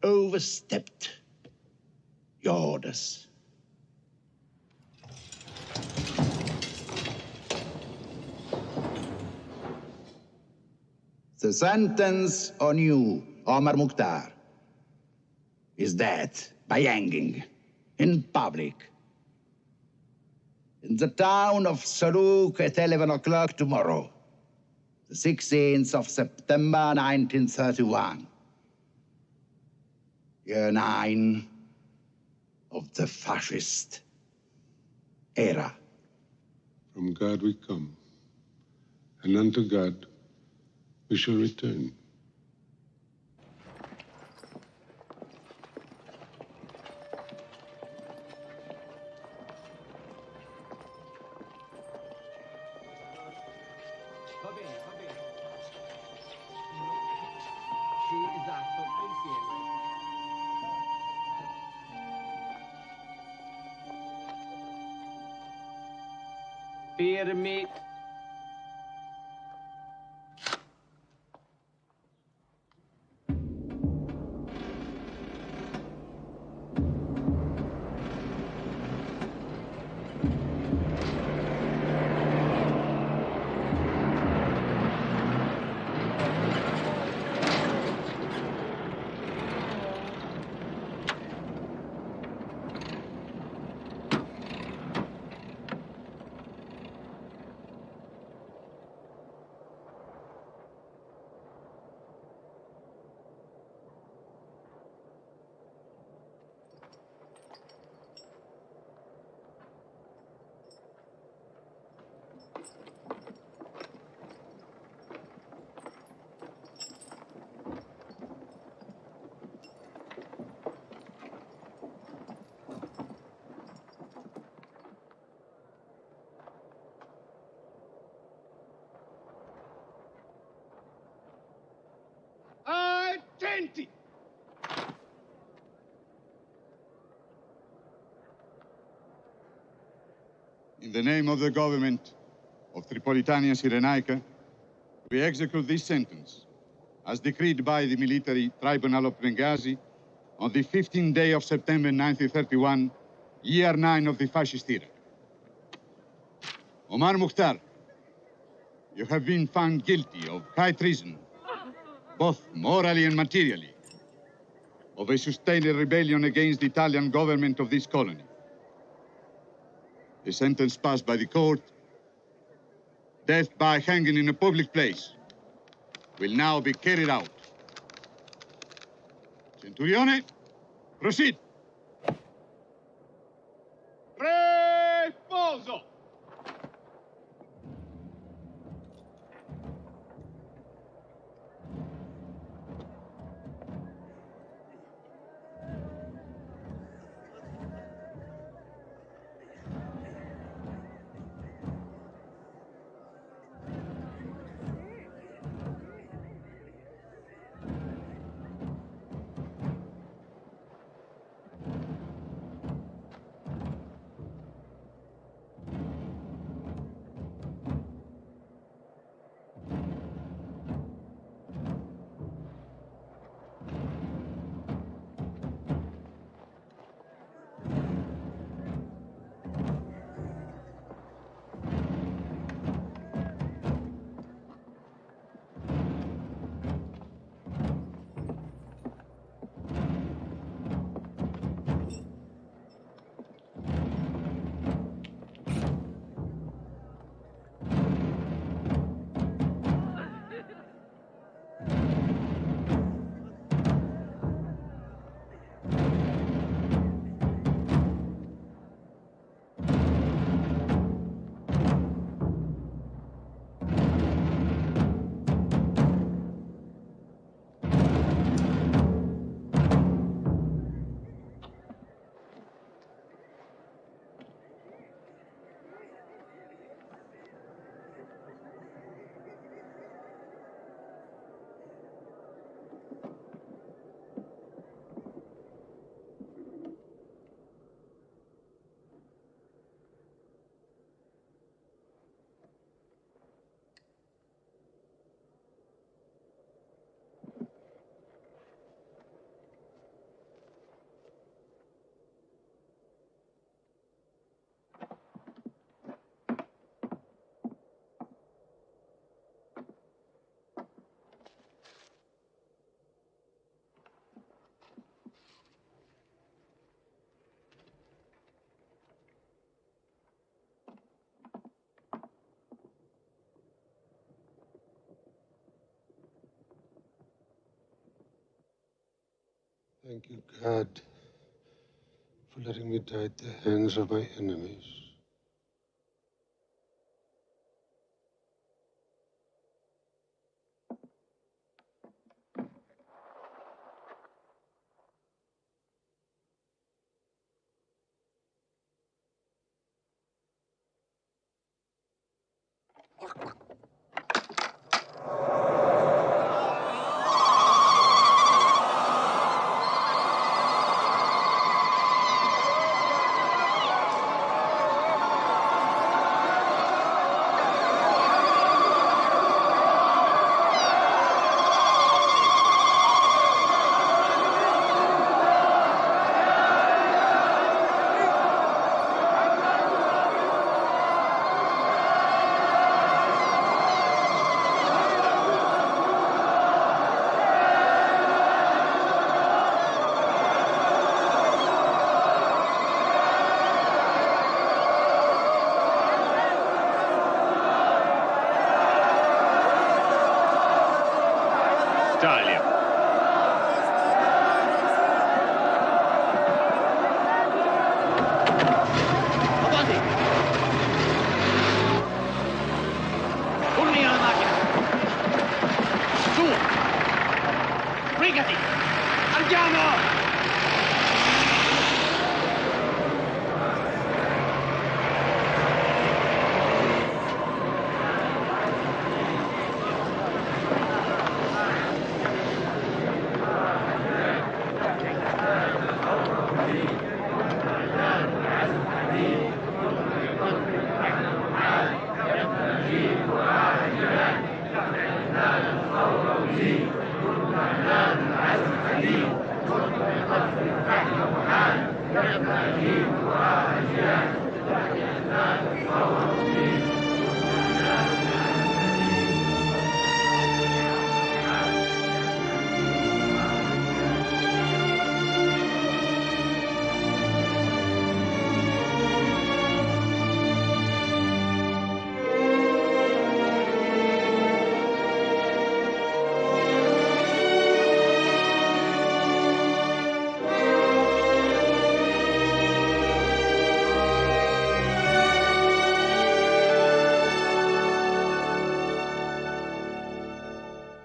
overstepped your orders. The sentence on you, Omar Mukhtar, is death by hanging in public in the town of Saruq at 11 o'clock tomorrow, the 16th of September, 1931. Year 9 of the fascist era. From God we come, and unto God we shall return. Fermi. Attenti! In the name of the government of Tripolitania Cyrenaica, we execute this sentence, as decreed by the military tribunal of Benghazi on the 15th day of September 1931, year 9 of the fascist era. Omar Mukhtar, you have been found guilty of high treason, both morally and materially, of a sustained rebellion against the Italian government of this colony. The sentence passed by the court, death by hanging in a public place, will now be carried out. Centurione, proceed. Pray! Thank you, God, for letting me die at the hands of my enemies. Italia. Avanti! Turni alla macchina! Su! Brigati! Andiamo!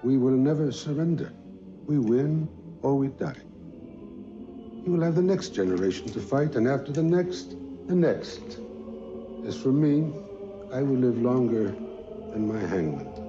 We will never surrender. We win or we die. You will have the next generation to fight, and after the next, the next. As for me, I will live longer than my hangman.